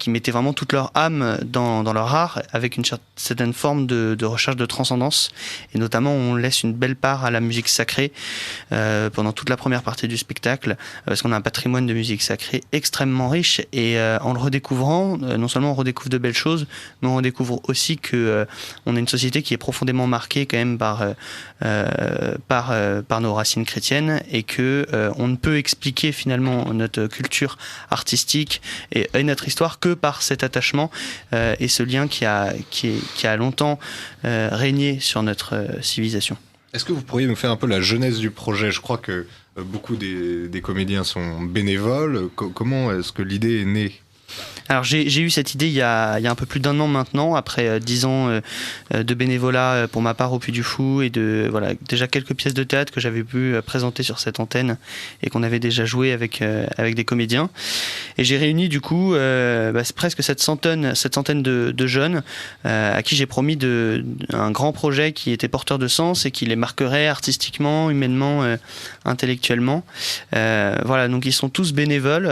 mettaient vraiment toute leur âme dans leur art, avec une certaine forme de recherche de transcendance, et notamment on laisse une belle part à la musique sacrée pendant toute la première partie du spectacle, parce qu'on a un patrimoine de musique sacrée extrêmement riche, et en le redécouvrant, non seulement on redécouvre de belles choses, mais on redécouvre aussi que on a une société qui est profondément marquée quand même par nos racines chrétiennes, et que on ne peut expliquer finalement notre culture artistique et notre histoire que par cet attachement et ce lien qui a longtemps régné sur notre civilisation. Est-ce que vous pourriez nous faire un peu la genèse du projet ? Je crois que beaucoup des comédiens sont bénévoles. Comment est-ce que l'idée est née ? Alors j'ai eu cette idée il y a un peu plus d'1 an maintenant, après 10 ans de bénévolat pour ma part au Puy du Fou, et déjà quelques pièces de théâtre que j'avais pu présenter sur cette antenne et qu'on avait déjà joué avec des comédiens. Et j'ai réuni du coup presque cette centaine de jeunes à qui j'ai promis un grand projet qui était porteur de sens et qui les marquerait artistiquement, humainement, intellectuellement. Donc ils sont tous bénévoles.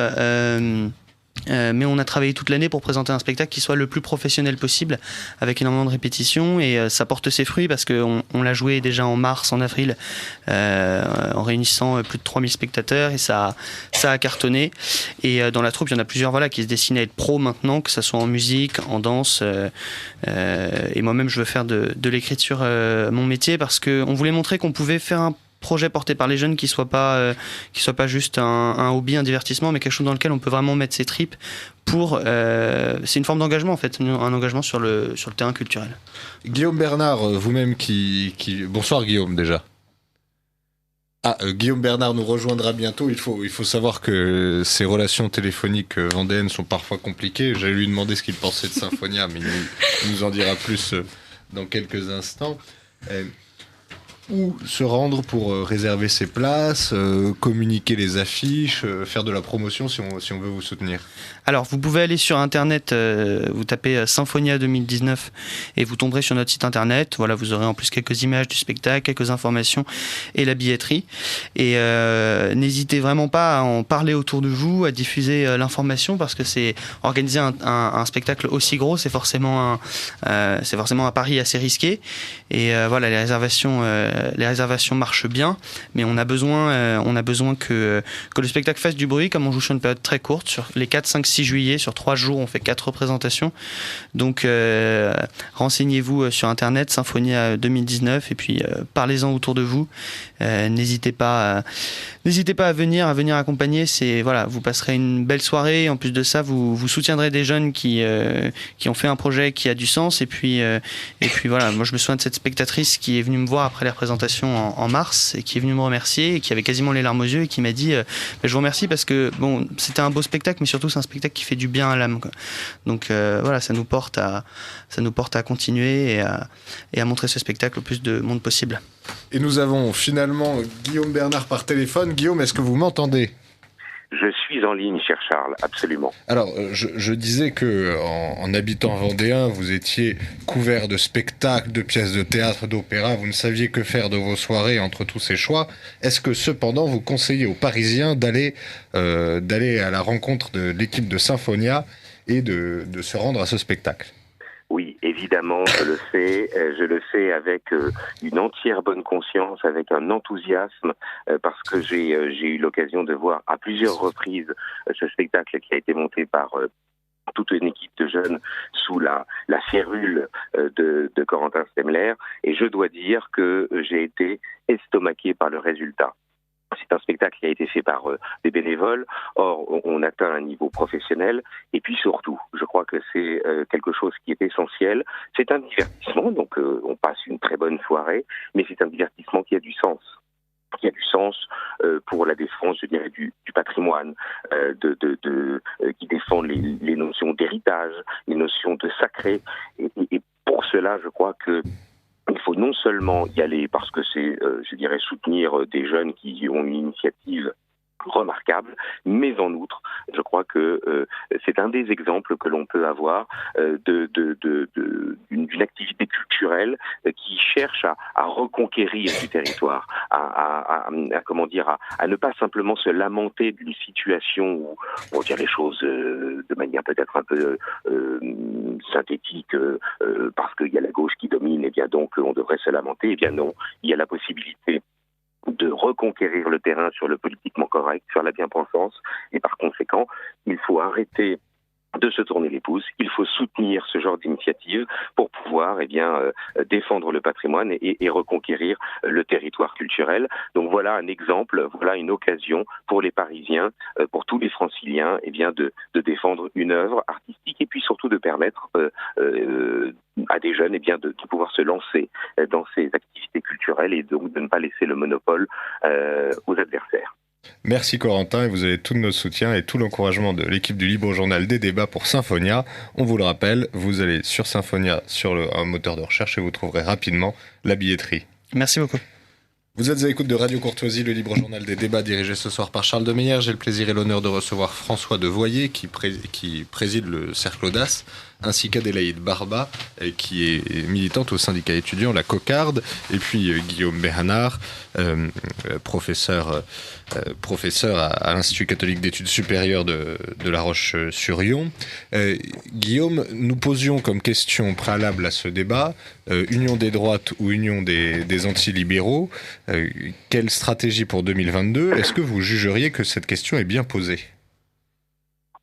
Mais on a travaillé toute l'année pour présenter un spectacle qui soit le plus professionnel possible, avec énormément de répétitions, et ça porte ses fruits parce qu'on l'a joué déjà en mars, en avril, en réunissant plus de 3000 spectateurs, et ça a cartonné. Et dans la troupe, il y en a plusieurs qui se dessinent à être pros maintenant, que ce soit en musique, en danse, et moi-même je veux faire de l'écriture mon métier, parce qu'on voulait montrer qu'on pouvait faire un projet porté par les jeunes qui soit pas juste un hobby, un divertissement, mais quelque chose dans lequel on peut vraiment mettre ses tripes c'est une forme d'engagement en fait, un engagement sur le terrain culturel. Guillaume Bernard, vous-même qui... Bonsoir Guillaume déjà. Guillaume Bernard nous rejoindra bientôt. Il faut savoir que ces relations téléphoniques vendéennes sont parfois compliquées. J'allais lui demander ce qu'il pensait de Symphonia, mais il nous en dira plus dans quelques instants. Où se rendre pour réserver ses places, communiquer les affiches, faire de la promotion si on veut vous soutenir? Alors, vous pouvez aller sur Internet, vous tapez Symphonia 2019 et vous tomberez sur notre site Internet. Voilà, vous aurez en plus quelques images du spectacle, quelques informations et la billetterie. Et n'hésitez vraiment pas à en parler autour de vous, à diffuser l'information, parce que c'est organiser un spectacle aussi gros, c'est forcément un pari assez risqué. Et voilà, les réservations marchent bien, mais on a besoin que le spectacle fasse du bruit. Comme on joue sur une période très courte, sur les 4, 5, 6 juillet, sur 3 jours, on fait 4 représentations. Donc renseignez-vous sur Internet, Symphonia 2019, et puis parlez-en autour de vous. N'hésitez pas à venir accompagner. Vous passerez une belle soirée. En plus de ça, vous soutiendrez des jeunes qui ont fait un projet qui a du sens. Et puis voilà, moi je me souviens de cette spectatrice qui est venue me voir après les représentations en mars et qui est venue me remercier et qui avait quasiment les larmes aux yeux et qui m'a dit je vous remercie parce que bon, c'était un beau spectacle, mais surtout c'est un spectacle qui fait du bien à l'âme, quoi. Donc voilà, ça nous porte à continuer et à montrer ce spectacle au plus de monde possible. Et nous avons finalement Guillaume Bernard par téléphone. Guillaume, est-ce que vous m'entendez ? Je suis en ligne, cher Charles, absolument. Alors, je disais que en habitant vendéen, vous étiez couvert de spectacles, de pièces de théâtre, d'opéra. Vous ne saviez que faire de vos soirées entre tous ces choix. Est-ce que cependant, vous conseillez aux Parisiens d'aller à la rencontre de l'équipe de Symphonia et de se rendre à ce spectacle ? Oui, évidemment, je le fais avec une entière bonne conscience, avec un enthousiasme, parce que j'ai eu l'occasion de voir à plusieurs reprises ce spectacle qui a été monté par toute une équipe de jeunes sous la férule de Corentin Stemler, et je dois dire que j'ai été estomaqué par le résultat. C'est un spectacle qui a été fait par des bénévoles. Or, on atteint un niveau professionnel. Et puis surtout, je crois que c'est quelque chose qui est essentiel. C'est un divertissement, donc on passe une très bonne soirée, mais c'est un divertissement qui a du sens. Qui a du sens pour la défense, je dirais, du patrimoine, qui défend les notions d'héritage, les notions de sacré. Et pour cela, je crois que il faut non seulement y aller parce que c'est, je dirais, soutenir des jeunes qui ont une initiative remarquable, mais en outre, je crois que c'est un des exemples que l'on peut avoir d'une activité culturelle qui cherche à reconquérir du territoire, à ne pas simplement se lamenter d'une situation où on va dire les choses de manière peut-être un peu synthétique, parce qu'il y a la gauche qui domine, et bien donc on devrait se lamenter. Eh bien non, il y a la possibilité de reconquérir le terrain sur le politiquement correct, sur la bien-pensance, et par conséquent, il faut arrêter de se tourner les pouces, il faut soutenir ce genre d'initiative pour pouvoir défendre le patrimoine et reconquérir le territoire culturel. Donc voilà un exemple, voilà une occasion pour les Parisiens, pour tous les Franciliens, de défendre une œuvre artistique et puis surtout de permettre à des jeunes de pouvoir se lancer dans ces activités culturelles et donc de ne pas laisser le monopole aux adversaires. Merci Corentin, et vous avez tout notre soutien et tout l'encouragement de l'équipe du Libre Journal des débats pour Symphonia. On vous le rappelle, vous allez sur Symphonia, sur un moteur de recherche, et vous trouverez rapidement la billetterie. Merci beaucoup. Vous êtes à l'écoute de Radio Courtoisie, le Libre Journal des débats, dirigé ce soir par Charles de Meyer. J'ai le plaisir et l'honneur de recevoir François Devoyer, qui préside le Cercle Audace, ainsi qu'Adélaïde Barba, qui est militante au syndicat étudiant La Cocarde, et puis Guillaume Bernard, professeur à l'Institut catholique d'études supérieures de La Roche-sur-Yon. Guillaume, nous posions comme question préalable à ce débat, union des droites ou union des antilibéraux, quelle stratégie pour 2022 ? Est-ce que vous jugeriez que cette question est bien posée ?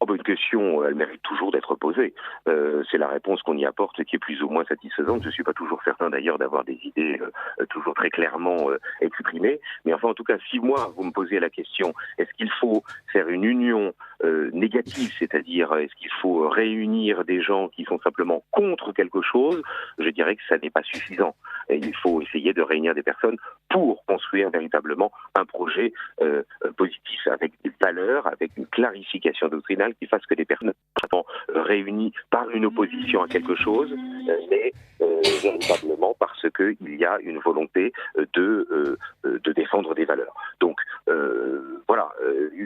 Une question, elle mérite toujours d'être posée. C'est la réponse qu'on y apporte qui est plus ou moins satisfaisante. Je ne suis pas toujours certain d'ailleurs d'avoir des idées toujours très clairement exprimées. Mais enfin, en tout cas, si moi, vous me posez la question, est-ce qu'il faut faire une union négative, c'est-à-dire est-ce qu'il faut réunir des gens qui sont simplement contre quelque chose, je dirais que ça n'est pas suffisant. Et il faut essayer de réunir des personnes pour construire véritablement un projet positif, avec des valeurs, avec une clarification doctrinale qui fasse que les personnes sont réunies par une opposition à quelque chose, mais véritablement parce qu'il y a une volonté de défendre des valeurs. Donc voilà,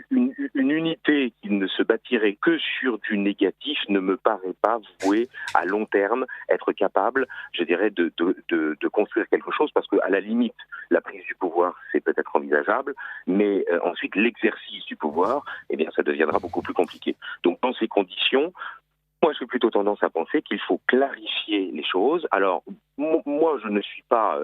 une unité qui ne se bâtirait que sur du négatif ne me paraît pas vouée à long terme être capable, je dirais, de construire quelque chose, parce qu'à la limite, la prise du pouvoir, c'est peut-être envisageable, mais ensuite, l'exercice du pouvoir, eh bien, ça deviendra beaucoup plus compliqué. Donc, dans ces conditions, moi, j'ai plutôt tendance à penser qu'il faut clarifier les choses. Alors, moi, je ne suis pas...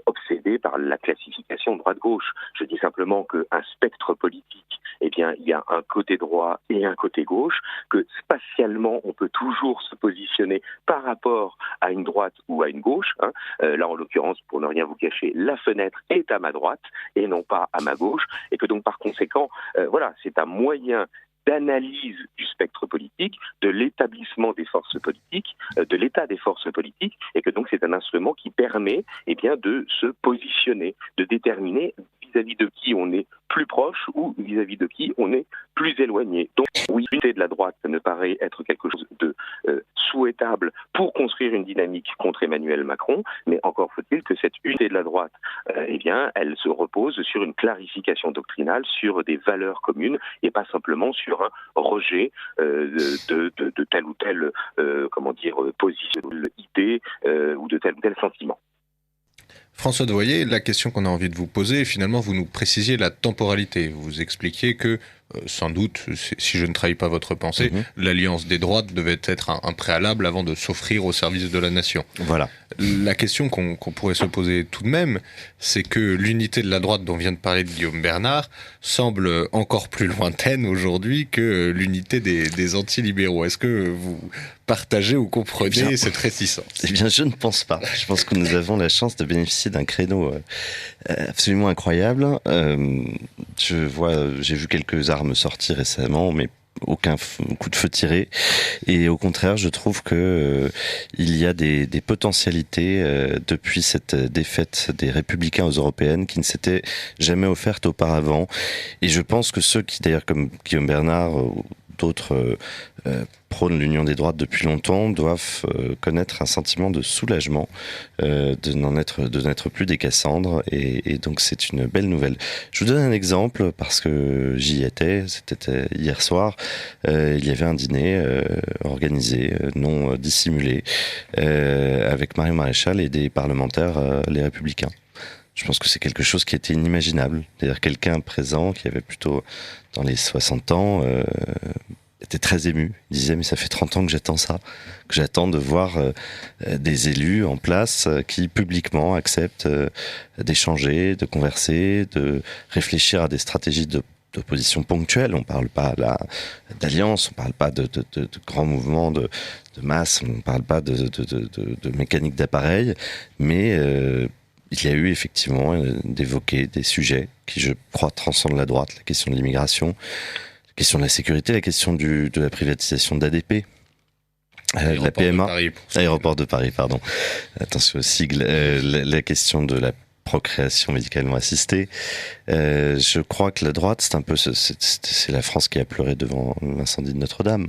obsédé par la classification droite-gauche. Je dis simplement qu'un spectre politique, eh bien, il y a un côté droit et un côté gauche, que spatialement, on peut toujours se positionner par rapport à une droite ou à une gauche. Là, en l'occurrence, pour ne rien vous cacher, la fenêtre est à ma droite et non pas à ma gauche, et que donc, par conséquent, voilà, c'est un moyen d'analyse du spectre politique, de l'établissement des forces politiques, de l'état des forces politiques, et que donc c'est un instrument qui permet de se positionner, de déterminer vis-à-vis de qui on est plus proche ou vis-à-vis de qui on est plus éloigné. Donc oui, l'unité de la droite me paraît être quelque chose de souhaitable pour construire une dynamique contre Emmanuel Macron, mais encore faut-il que cette unité de la droite, elle se repose sur une clarification doctrinale, sur des valeurs communes, et pas simplement sur un rejet de telle ou telle position, idée ou de tel ou tel sentiment. François Devoyer, la question qu'on a envie de vous poser, finalement, vous nous précisiez la temporalité. Vous expliquiez que, sans doute, si je ne trahis pas votre pensée, l'alliance des droites devait être un préalable avant de s'offrir au service de la nation. Voilà. La question qu'on pourrait se poser tout de même, c'est que l'unité de la droite dont vient de parler Guillaume Bernard semble encore plus lointaine aujourd'hui que l'unité des anti-libéraux. Est-ce que vous partagez ou comprenez cette réticence ? Eh bien, je ne pense pas. Je pense que nous avons la chance de bénéficier d'un créneau absolument incroyable. J'ai vu quelques armes sortir récemment, mais aucun coup de feu tiré, et au contraire je trouve que il y a des potentialités depuis cette défaite des Républicains aux Européennes qui ne s'étaient jamais offertes auparavant, et je pense que ceux qui, d'ailleurs, comme Guillaume Bernard ou d'autres prônent l'union des droites depuis longtemps, doivent connaître un sentiment de soulagement, de n'être plus des Cassandres, et donc c'est une belle nouvelle. Je vous donne un exemple parce que j'y étais, c'était hier soir. Il y avait un dîner organisé, non dissimulé, avec Marion Maréchal et des parlementaires, les Républicains. Je pense que c'est quelque chose qui était inimaginable. C'est-à-dire quelqu'un présent qui avait plutôt dans les 60 ans était très ému. Il disait, mais ça fait 30 ans que j'attends ça, que j'attends de voir des élus en place qui publiquement acceptent d'échanger, de converser, de réfléchir à des stratégies d'opposition ponctuelle. On ne parle pas d'alliance, on ne parle pas de grands mouvements de masse, on ne parle pas de mécanique d'appareil, mais il y a eu effectivement d'évoquer des sujets qui, je crois, transcendent la droite, la question de l'immigration, la question de la sécurité, la question de la privatisation d'ADP, la PMA, Aéroport de Paris, pardon. Attention aux sigles. La question de la procréation médicalement assistée. Je crois que la droite, c'est un peu, c'est la France qui a pleuré devant l'incendie de Notre-Dame.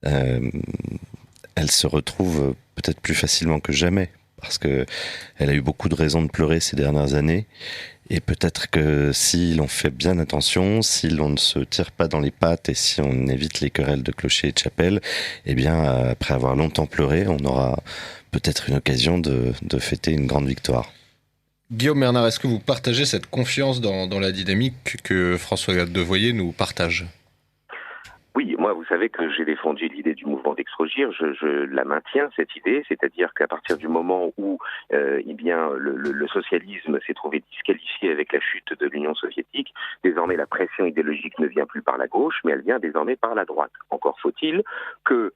Elle se retrouve peut-être plus facilement que jamais, parce que elle a eu beaucoup de raisons de pleurer ces dernières années, et peut-être que si l'on fait bien attention, si l'on ne se tire pas dans les pattes et si on évite les querelles de clocher et de chapelle, eh bien, après avoir longtemps pleuré, on aura peut-être une occasion de fêter une grande victoire. Guillaume Bernard, est-ce que vous partagez cette confiance dans la dynamique que François Devoyer nous partage ? Oui, moi, vous savez que j'ai défendu l'idée du mouvement d'Extrogir, je la maintiens, cette idée, c'est-à-dire qu'à partir du moment où le socialisme s'est trouvé disqualifié avec la chute de l'Union soviétique, désormais la pression idéologique ne vient plus par la gauche, mais elle vient désormais par la droite. Encore faut-il que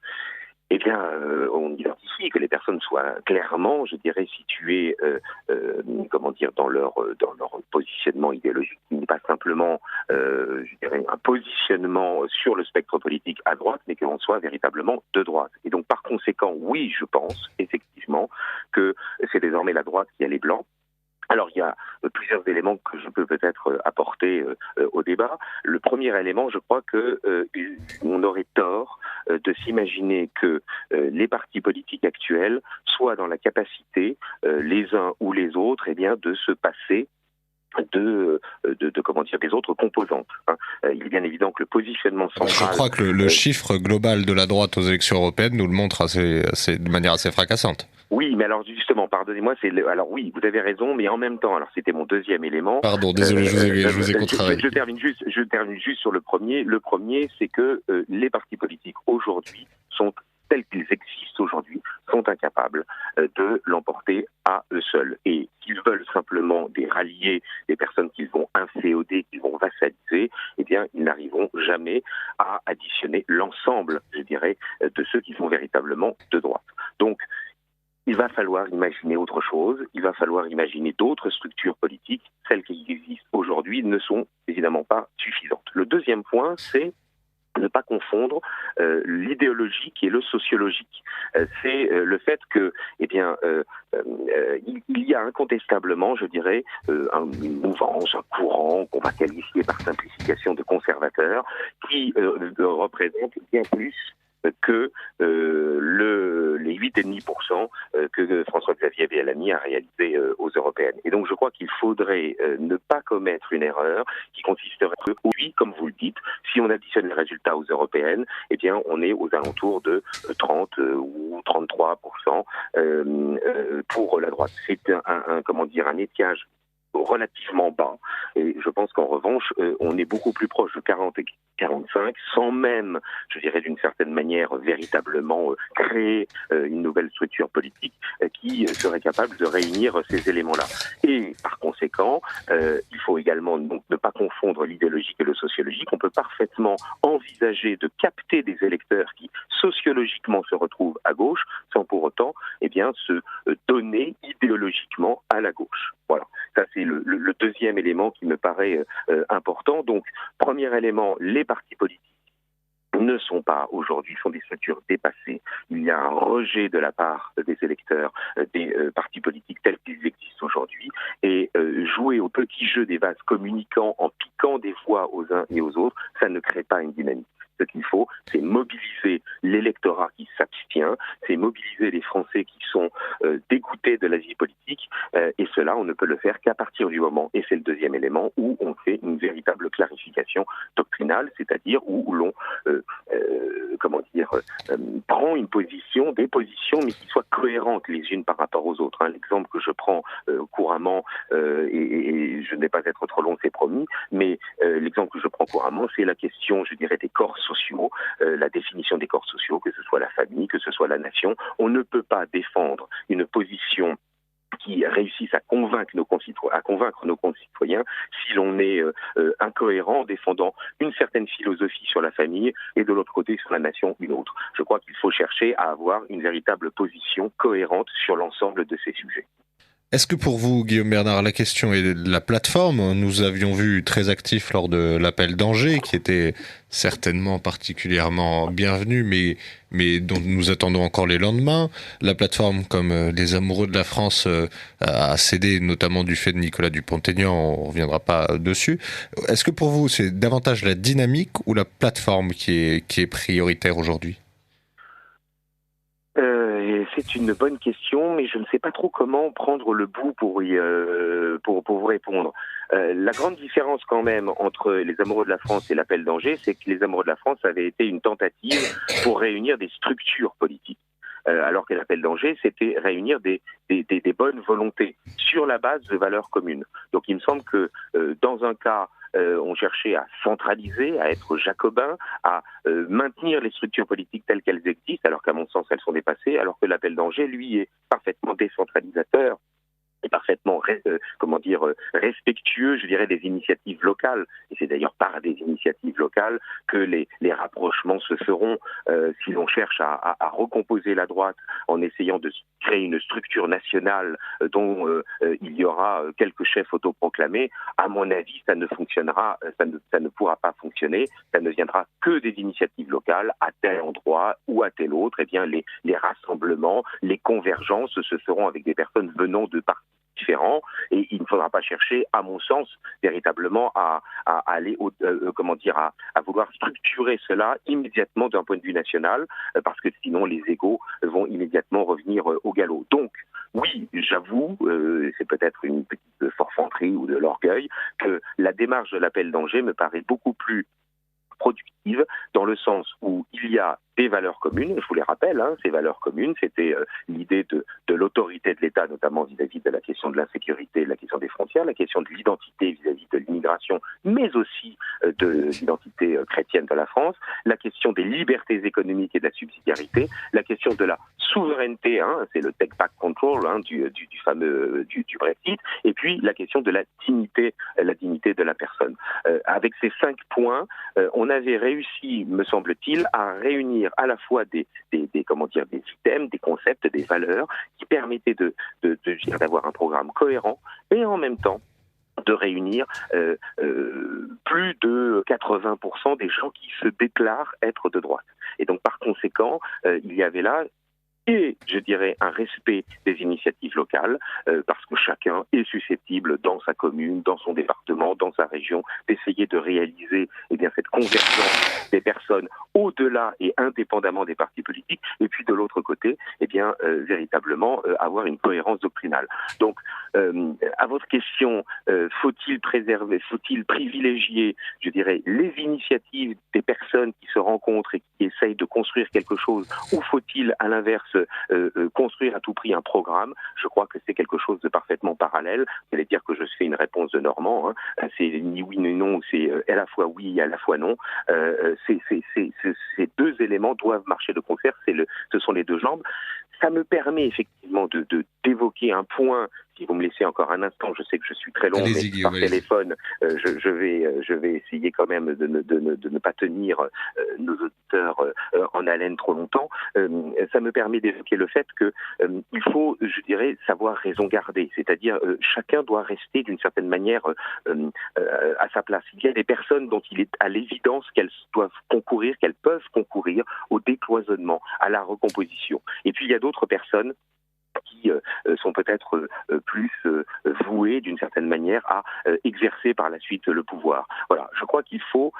on identifie que les personnes soient clairement, je dirais, situées, dans leur positionnement idéologique, qui n'est pas simplement, je dirais, un positionnement sur le spectre politique à droite, mais qu'on soit véritablement de droite. Et donc, par conséquent, oui, je pense effectivement que c'est désormais la droite qui a les blancs. Alors, il y a plusieurs éléments que je peux peut-être apporter au débat. Le premier élément, je crois que on aurait tort de s'imaginer que les partis politiques actuels soient dans la capacité, les uns ou les autres, de se passer des autres composantes. Il est bien évident que le positionnement central... Je crois que le chiffre global de la droite aux élections européennes nous le montre de manière assez fracassante. Oui, mais alors justement, pardonnez-moi, alors oui, vous avez raison, mais en même temps, alors c'était mon deuxième élément. Pardon, désolé, je vous ai contrarié. Je termine juste sur le premier. Le premier, c'est que les partis politiques aujourd'hui sont tels qu'ils existent aujourd'hui, sont incapables de l'emporter à eux seuls. Et s'ils veulent simplement des ralliés, des personnes qu'ils vont inféoder, qu'ils vont vassaliser, ils n'arriveront jamais à additionner l'ensemble, je dirais, de ceux qui sont véritablement de droite. Donc, il va falloir imaginer autre chose, il va falloir imaginer d'autres structures politiques. Celles qui existent aujourd'hui ne sont évidemment pas suffisantes. Le deuxième point, c'est ne pas confondre l'idéologique et le sociologique. C'est le fait que, il y a incontestablement, je dirais, une mouvance, un courant qu'on va qualifier par simplification de conservateur, qui représente bien plus que les 8,5% que François-Xavier Bellamy a réalisé aux européennes. Et donc je crois qu'il faudrait ne pas commettre une erreur qui consisterait que, oui, comme vous le dites, si on additionne les résultats aux européennes, on est aux alentours de 30 ou 33% pour la droite. C'est un étiage relativement bas. Et je pense qu'en revanche, on est beaucoup plus proche de 40 et 45, sans même, je dirais d'une certaine manière, véritablement créer une nouvelle structure politique qui serait capable de réunir ces éléments-là. Et par conséquent, il faut également donc ne pas confondre l'idéologique et le sociologique. On peut parfaitement envisager de capter des électeurs qui sociologiquement se retrouvent à gauche, sans pour autant se donner idéologiquement à la gauche. Voilà. Ça, c'est le deuxième élément qui me paraît important. Donc, premier élément, les partis politiques ne sont pas aujourd'hui, sont des structures dépassées. Il y a un rejet de la part des électeurs des partis politiques tels qu'ils existent aujourd'hui, et jouer au petit jeu des vases communicants en piquant des voix aux uns et aux autres, ça ne crée pas une dynamique. Ce qu'il faut, c'est mobiliser l'électorat qui s'abstient, c'est mobiliser les Français qui sont dégoûtés de la vie politique, et cela, on ne peut le faire qu'à partir du moment, et c'est le deuxième élément, où on fait une véritable clarification doctrinale, c'est-à-dire où l'on prend des positions, mais qui soient cohérentes les unes par rapport aux autres. L'exemple que je prends couramment, et je ne vais pas être trop long, c'est promis, mais l'exemple que je prends couramment, c'est la question, je dirais, des corps sociaux, la définition des corps sociaux, que ce soit la famille, que ce soit la nation. On ne peut pas défendre une position qui réussissent à convaincre nos concitoyens si l'on est incohérent en défendant une certaine philosophie sur la famille et de l'autre côté sur la nation une autre. Je crois qu'il faut chercher à avoir une véritable position cohérente sur l'ensemble de ces sujets. Est-ce que pour vous, Guillaume Bernard, la question est de la plateforme? Nous avions vu très actif lors de l'appel d'Angers, qui était certainement particulièrement bienvenu, mais dont nous attendons encore les lendemains. La plateforme, comme les amoureux de la France, a cédé, notamment du fait de Nicolas Dupont-Aignan, on ne reviendra pas dessus. Est-ce que pour vous, c'est davantage la dynamique ou la plateforme qui est prioritaire aujourd'hui ? C'est une bonne question, mais je ne sais pas trop comment prendre le bout pour vous répondre. La grande différence quand même entre les Amoureux de la France et l'appel d'Angers, c'est que les Amoureux de la France avaient été une tentative pour réunir des structures politiques. alors que l'appel d'Angers, c'était réunir des bonnes volontés sur la base de valeurs communes. Donc il me semble que dans un cas, on cherchait à centraliser, à être jacobin, à maintenir les structures politiques telles qu'elles existent, alors qu'à mon sens, elles sont dépassées, alors que l'appel d'Angers, lui, est parfaitement décentralisateur et parfaitement respectueux, je dirais, des initiatives locales. Et c'est d'ailleurs par des initiatives locales que les rapprochements se feront. Si l'on cherche à recomposer la droite en essayant de créer une structure nationale dont il y aura quelques chefs autoproclamés, à mon avis, ça ne fonctionnera, ça ne pourra pas fonctionner. Ça ne viendra que des initiatives locales à tel endroit ou à tel autre. Eh bien, les rassemblements, les convergences se feront avec des personnes venant de partis différents, et il ne faudra pas chercher, à mon sens, véritablement à aller à vouloir structurer cela immédiatement d'un point de vue national, parce que sinon les égos vont immédiatement revenir au galop. Donc, oui, j'avoue, c'est peut-être une petite forfanterie ou de l'orgueil, que la démarche de l'appel d'Angers me paraît beaucoup plus productive, dans le sens où il y a des valeurs communes, je vous les rappelle, ces valeurs communes, c'était l'idée de l'autorité de l'État, notamment vis-à-vis de la question de l'insécurité, de la question des frontières, la question de l'identité vis-à-vis de l'immigration, mais aussi de l'identité chrétienne de la France, la question des libertés économiques et de la subsidiarité, la question de la souveraineté, c'est le take back control du fameux du Brexit, et puis la question de la dignité de la personne. Avec ces 5 points, on avait réussi, me semble-t-il, à réunir à la fois des items, des concepts, des valeurs qui permettaient d'avoir un programme cohérent et en même temps de réunir plus de 80% des gens qui se déclarent être de droite. Et donc par conséquent, il y avait là et, je dirais, un respect des initiatives locales, parce que chacun est susceptible, dans sa commune, dans son département, dans sa région, d'essayer de réaliser cette convergence des personnes au-delà et indépendamment des partis politiques, et puis de l'autre côté, véritablement avoir une cohérence doctrinale. Donc, à votre question, faut-il privilégier, je dirais, les initiatives des personnes qui se rencontrent et qui essayent de construire quelque chose, ou faut-il, à l'inverse, construire à tout prix un programme? Je crois que c'est quelque chose de parfaitement parallèle. Vous allez dire que je fais une réponse de Normand, c'est ni oui ni non, c'est à la fois oui et à la fois non. Ces deux éléments doivent marcher de concert, ce sont les deux jambes. Ça me permet effectivement d'évoquer un point. Si vous me laissez encore un instant, je sais que je suis très long, mais par téléphone, je vais essayer quand même de ne pas tenir nos auditeurs en haleine trop longtemps. Ça me permet d'évoquer le fait que il faut, je dirais, savoir raison garder, c'est-à-dire chacun doit rester d'une certaine manière à sa place. Il y a des personnes dont il est à l'évidence qu'elles peuvent concourir au décloisonnement, à la recomposition. Et puis il y a d'autres personnes qui sont peut-être plus voués d'une certaine manière à exercer par la suite le pouvoir. Voilà, je crois qu'il faut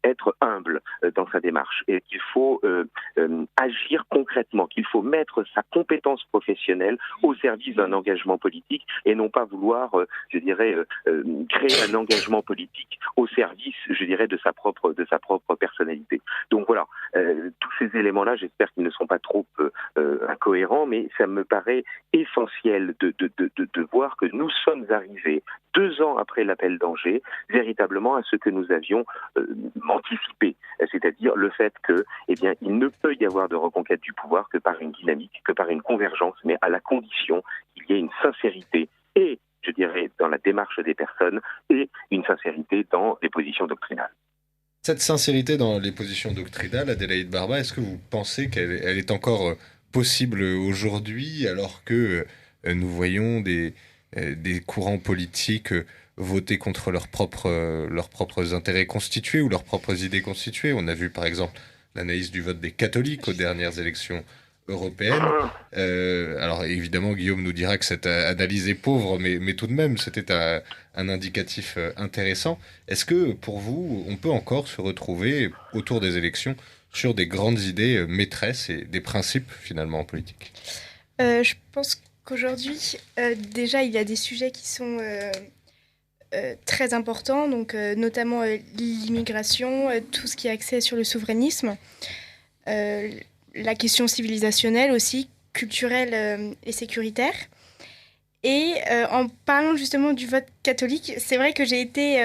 être humble dans sa démarche et qu'il faut agir concrètement, qu'il faut mettre sa compétence professionnelle au service d'un engagement politique et non pas vouloir, créer un engagement politique au service, je dirais, de sa propre personnalité. Donc voilà, tous ces éléments-là, j'espère qu'ils ne sont pas trop incohérents, mais ça me paraît essentiel de voir que nous sommes arrivés 2 ans après l'appel d'Angers, véritablement à ce que nous avions anticipé, c'est-à-dire le fait que, il ne peut y avoir de reconquête du pouvoir que par une dynamique, que par une convergence, mais à la condition qu'il y ait une sincérité et, je dirais, dans la démarche des personnes et une sincérité dans les positions doctrinales. Cette sincérité dans les positions doctrinales, Adélaïde Barba, est-ce que vous pensez qu'elle est encore possible aujourd'hui, alors que nous voyons des courants politiques voter contre leurs propres intérêts constitués ou leurs propres idées constituées? On a vu par exemple l'analyse du vote des catholiques aux dernières élections européennes. Alors évidemment, Guillaume nous dira que cette analyse est pauvre, mais tout de même, c'était un indicatif intéressant. Est-ce que pour vous, on peut encore se retrouver autour des élections sur des grandes idées maîtresses et des principes finalement en politique? Je pense qu'aujourd'hui, déjà, il y a des sujets qui sont très importants, donc notamment l'immigration, tout ce qui est axé sur le souverainisme. la question civilisationnelle aussi, culturelle et sécuritaire. Et en parlant justement du vote catholique, c'est vrai que j'ai été...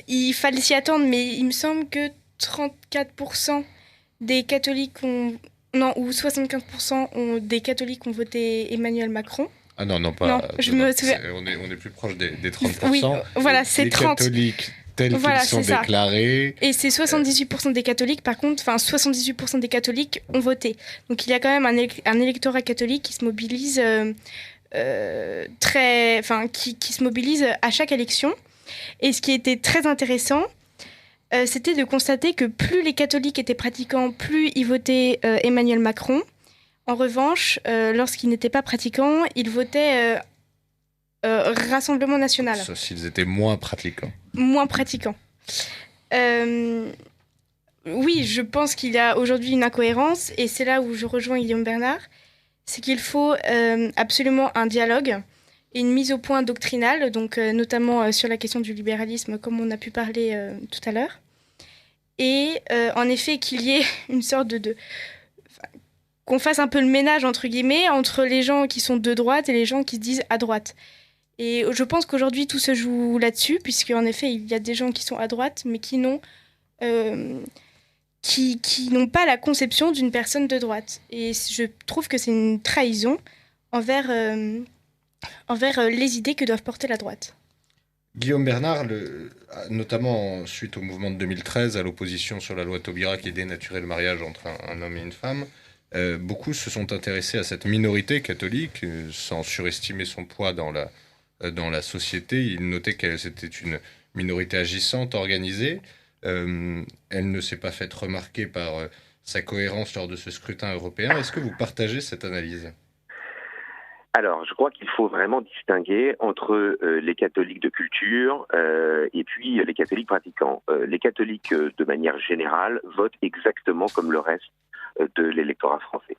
il fallait s'y attendre, mais il me semble que 34% des catholiques ou 75% des catholiques ont voté Emmanuel Macron. Ah non, pas... Non, je me souviens... On est plus proche des 30%. Oui, voilà, c'est les 30. catholiques tels qu'ils sont déclarés. Et c'est 78% des catholiques, par contre, 78% des catholiques ont voté. Donc il y a quand même un électorat catholique qui se mobilise qui se mobilise à chaque élection. Et ce qui était très intéressant, c'était de constater que plus les catholiques étaient pratiquants, plus ils votaient Emmanuel Macron. En revanche, lorsqu'ils n'étaient pas pratiquants, ils votaient Rassemblement National. Sauf s'ils étaient moins pratiquants. Moins pratiquants. Oui, je pense qu'il y a aujourd'hui une incohérence, et c'est là où je rejoins Guillaume Bernard, c'est qu'il faut absolument un dialogue et une mise au point doctrinale, donc notamment sur la question du libéralisme, comme on a pu parler tout à l'heure. Et en effet, qu'il y ait une sorte qu'on fasse un peu le ménage, entre guillemets, entre les gens qui sont de droite et les gens qui se disent à droite. Et je pense qu'aujourd'hui, tout se joue là-dessus, puisqu'en effet, il y a des gens qui sont à droite, mais qui n'ont pas la conception d'une personne de droite. Et je trouve que c'est une trahison envers les idées que doivent porter la droite. Guillaume Bernard, notamment suite au mouvement de 2013, à l'opposition sur la loi Taubira qui dénaturait le mariage entre un homme et une femme, beaucoup se sont intéressés à cette minorité catholique, sans surestimer son poids dans la société. Ils notaient que c'était une minorité agissante, organisée. Elle ne s'est pas faite remarquer par sa cohérence lors de ce scrutin européen. Est-ce que vous partagez cette analyse ? Alors, je crois qu'il faut vraiment distinguer entre les catholiques de culture et puis les catholiques pratiquants. Les catholiques, de manière générale, votent exactement comme le reste de l'électorat français.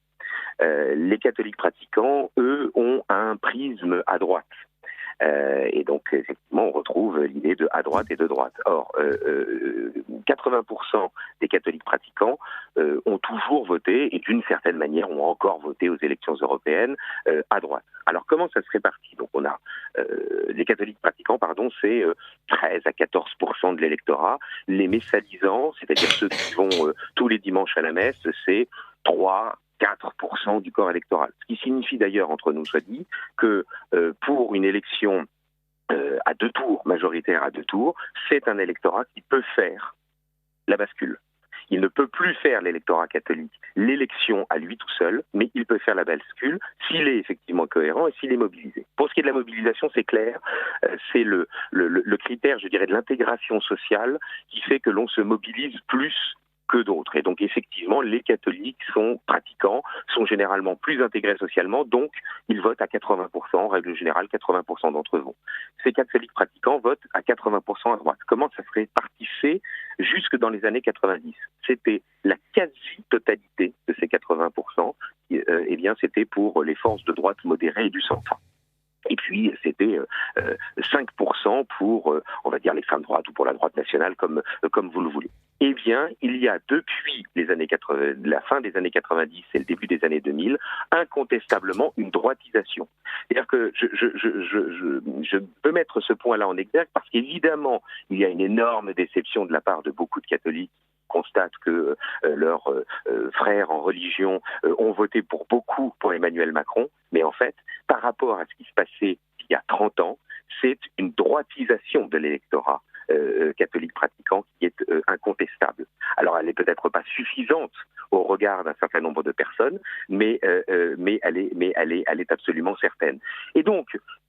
Les catholiques pratiquants, eux, ont un prisme à droite. Et donc, effectivement, on retrouve l'idée de à droite et de droite. Or, 80% des catholiques pratiquants ont toujours voté, et d'une certaine manière ont encore voté aux élections européennes, à droite. Alors, comment ça se répartit ? Donc, on a les catholiques pratiquants, c'est 13 à 14% de l'électorat. Les messalisants, c'est-à-dire ceux qui vont tous les dimanches à la messe, c'est 3-4% du corps électoral. Ce qui signifie d'ailleurs, entre nous soit dit, que pour une élection à 2 tours, majoritaire à 2 tours, c'est un électorat qui peut faire la bascule. Il ne peut plus faire l'électorat catholique, l'élection à lui tout seul, mais il peut faire la bascule s'il est effectivement cohérent et s'il est mobilisé. Pour ce qui est de la mobilisation, c'est clair, c'est le critère, je dirais, de l'intégration sociale qui fait que l'on se mobilise plus que d'autres. Et donc, effectivement, les catholiques sont pratiquants, sont généralement plus intégrés socialement, donc ils votent à 80%, en règle générale, 80% d'entre eux vont. Ces catholiques pratiquants votent à 80% à droite. Comment ça se répartissait jusque dans les années 90 ? C'était la quasi-totalité de ces 80%, c'était pour les forces de droite modérées et du centre. Et puis, c'était 5% pour, on va dire, l'extrême droite ou pour la droite nationale, comme vous le voulez. Eh bien, il y a depuis la fin des années 90 et le début des années 2000, incontestablement une droitisation. C'est-à-dire que je peux mettre ce point-là en exergue parce qu'évidemment, il y a une énorme déception de la part de beaucoup de catholiques constatent que leurs frères en religion ont voté pour beaucoup pour Emmanuel Macron, mais en fait, par rapport à ce qui se passait il y a 30 ans, c'est une droitisation de l'électorat catholique pratiquant qui est incontestable. Alors, elle n'est peut-être pas suffisante au regard d'un certain nombre de personnes, mais elle est absolument certaine. Et donc,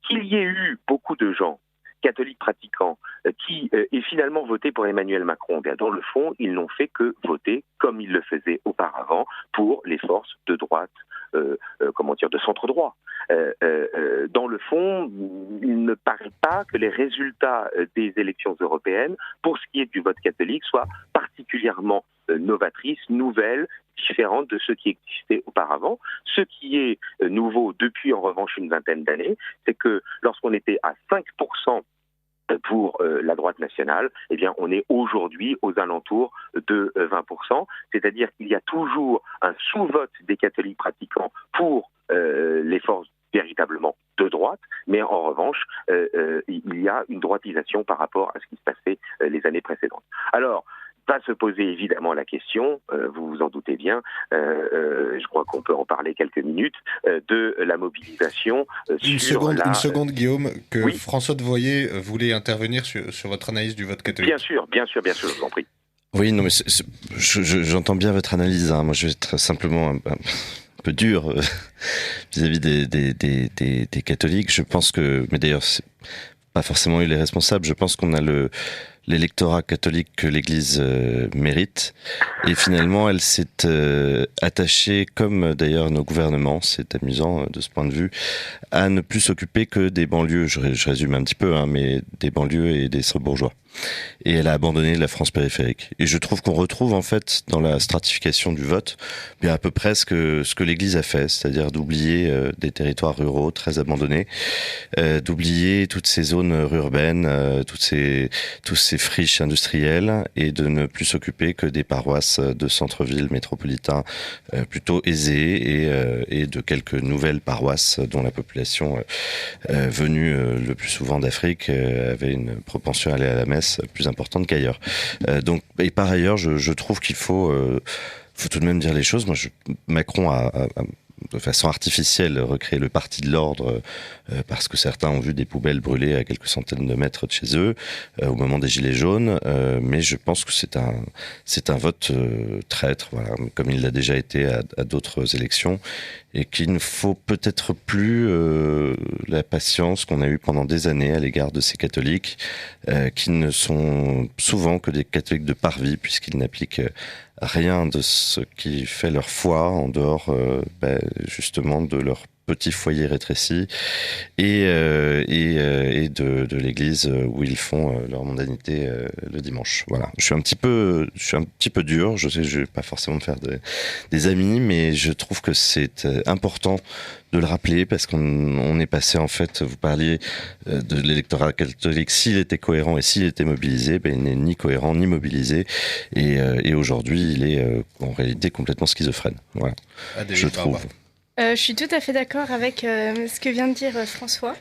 qu'il y ait eu beaucoup de gens catholiques pratiquants qui aient finalement voté pour Emmanuel Macron, bien, dans le fond, ils n'ont fait que voter comme ils le faisaient auparavant pour les forces de droite, de centre-droit. Dans le fond, il ne paraît pas que les résultats des élections européennes, pour ce qui est du vote catholique, soient particulièrement novatrices, nouvelles, différentes de ceux qui existaient auparavant. Ce qui est nouveau depuis, en revanche, une vingtaine d'années, c'est que lorsqu'on était à 5% pour la droite nationale, eh bien, on est aujourd'hui aux alentours de 20%, c'est-à-dire qu'il y a toujours un sous-vote des catholiques pratiquants pour les forces véritablement de droite, mais en revanche, il y a une droitisation par rapport à ce qui se passait les années précédentes. Alors, va se poser évidemment la question, vous vous en doutez bien, je crois qu'on peut en parler quelques minutes, de la mobilisation Une seconde, Guillaume, que oui. François de Voyer voulait intervenir sur votre analyse du vote catholique. Bien sûr, je vous en prie. Oui, non, mais j'entends bien votre analyse. Moi, je vais être simplement un peu dur vis-à-vis des catholiques. Je pense que, mais d'ailleurs, c'est pas forcément eux les responsables. Je pense qu'on a l'électorat catholique que l'Église mérite. Et finalement, elle s'est attachée, comme d'ailleurs nos gouvernements, c'est amusant de ce point de vue, à ne plus s'occuper que des banlieues, je résume un petit peu, mais des banlieues et des bourgeois. Et elle a abandonné la France périphérique. Et je trouve qu'on retrouve en fait dans la stratification du vote bien à peu près ce que l'Église a fait, c'est-à-dire d'oublier des territoires ruraux très abandonnés, d'oublier toutes ces zones urbaines, tous ces friches industrielles, et de ne plus s'occuper que des paroisses de centre-ville métropolitain plutôt aisées, et de quelques nouvelles paroisses dont la population venue le plus souvent d'Afrique avait une propension à aller à la messe plus importante qu'ailleurs. Et par ailleurs, je trouve qu'il faut tout de même dire les choses. Macron a de façon artificielle recréé le parti de l'ordre parce que certains ont vu des poubelles brûler à quelques centaines de mètres de chez eux au moment des Gilets jaunes, mais je pense que c'est un vote traître, voilà, comme il l'a déjà été à d'autres élections, et qu'il ne faut peut-être plus la patience qu'on a eue pendant des années à l'égard de ces catholiques, qui ne sont souvent que des catholiques de parvis, puisqu'ils n'appliquent rien de ce qui fait leur foi en dehors justement de leur petit foyer rétréci et de l'église où ils font leur mondanité le dimanche. Voilà. Je suis un petit peu dur. Je sais que je vais pas forcément me faire des amis, mais je trouve que c'est important de le rappeler parce qu'on est passé, en fait, vous parliez de l'électorat catholique, s'il était cohérent et s'il était mobilisé, il n'est ni cohérent ni mobilisé, et aujourd'hui il est en réalité complètement schizophrène. Voilà. Je trouve. Je suis tout à fait d'accord avec ce que vient de dire François.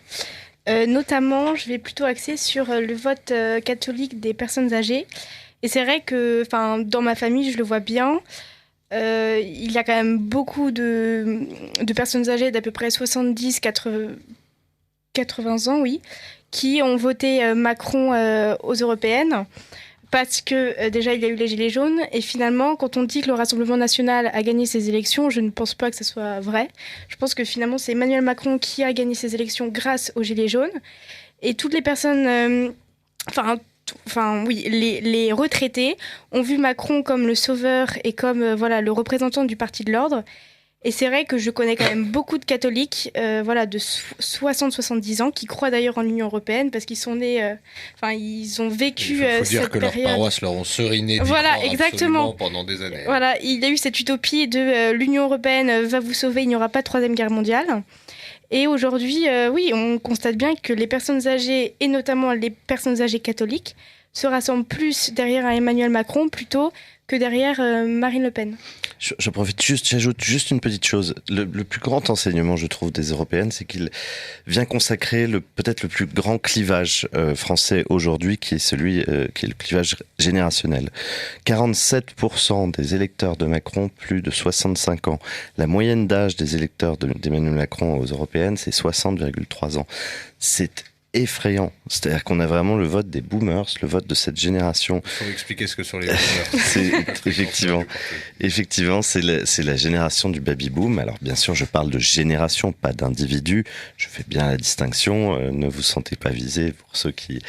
Notamment, je vais plutôt axer sur le vote catholique des personnes âgées. Et c'est vrai que dans ma famille, je le vois bien. Il y a quand même beaucoup de personnes âgées d'à peu près 70-80 ans, oui, qui ont voté Macron aux européennes. Parce que déjà, il y a eu les Gilets jaunes. Et finalement, quand on dit que le Rassemblement national a gagné ces élections, je ne pense pas que ce soit vrai. Je pense que finalement, c'est Emmanuel Macron qui a gagné ces élections grâce aux Gilets jaunes. Et toutes les personnes... les retraités ont vu Macron comme le sauveur et comme le représentant du Parti de l'Ordre. Et c'est vrai que je connais quand même beaucoup de catholiques de 60-70 ans qui croient d'ailleurs en l'Union européenne parce qu'ils sont nés, ils ont vécu cette période. Il faut dire que leurs paroisses leur ont seriné exactement pendant des années. Voilà, il y a eu cette utopie de l'Union européenne va vous sauver, il n'y aura pas de troisième guerre mondiale. Et aujourd'hui, on constate bien que les personnes âgées, et notamment les personnes âgées catholiques, se rassemblent plus derrière un Emmanuel Macron plutôt que derrière Marine Le Pen. Je profite j'ajoute juste une petite chose. Le plus grand enseignement, je trouve, des européennes, c'est qu'il vient consacrer peut-être le plus grand clivage français aujourd'hui, qui est celui qui est le clivage générationnel. 47% des électeurs de Macron, plus de 65 ans. La moyenne d'âge des électeurs d'Emmanuel Macron aux européennes, c'est 60,3 ans. C'est effrayant. C'est-à-dire qu'on a vraiment le vote des boomers, le vote de cette génération. Il faut expliquer ce que sont les boomers. Effectivement, c'est la génération du baby-boom. Alors bien sûr, je parle de génération, pas d'individu. Je fais bien la distinction. Ne vous sentez pas visés pour ceux qui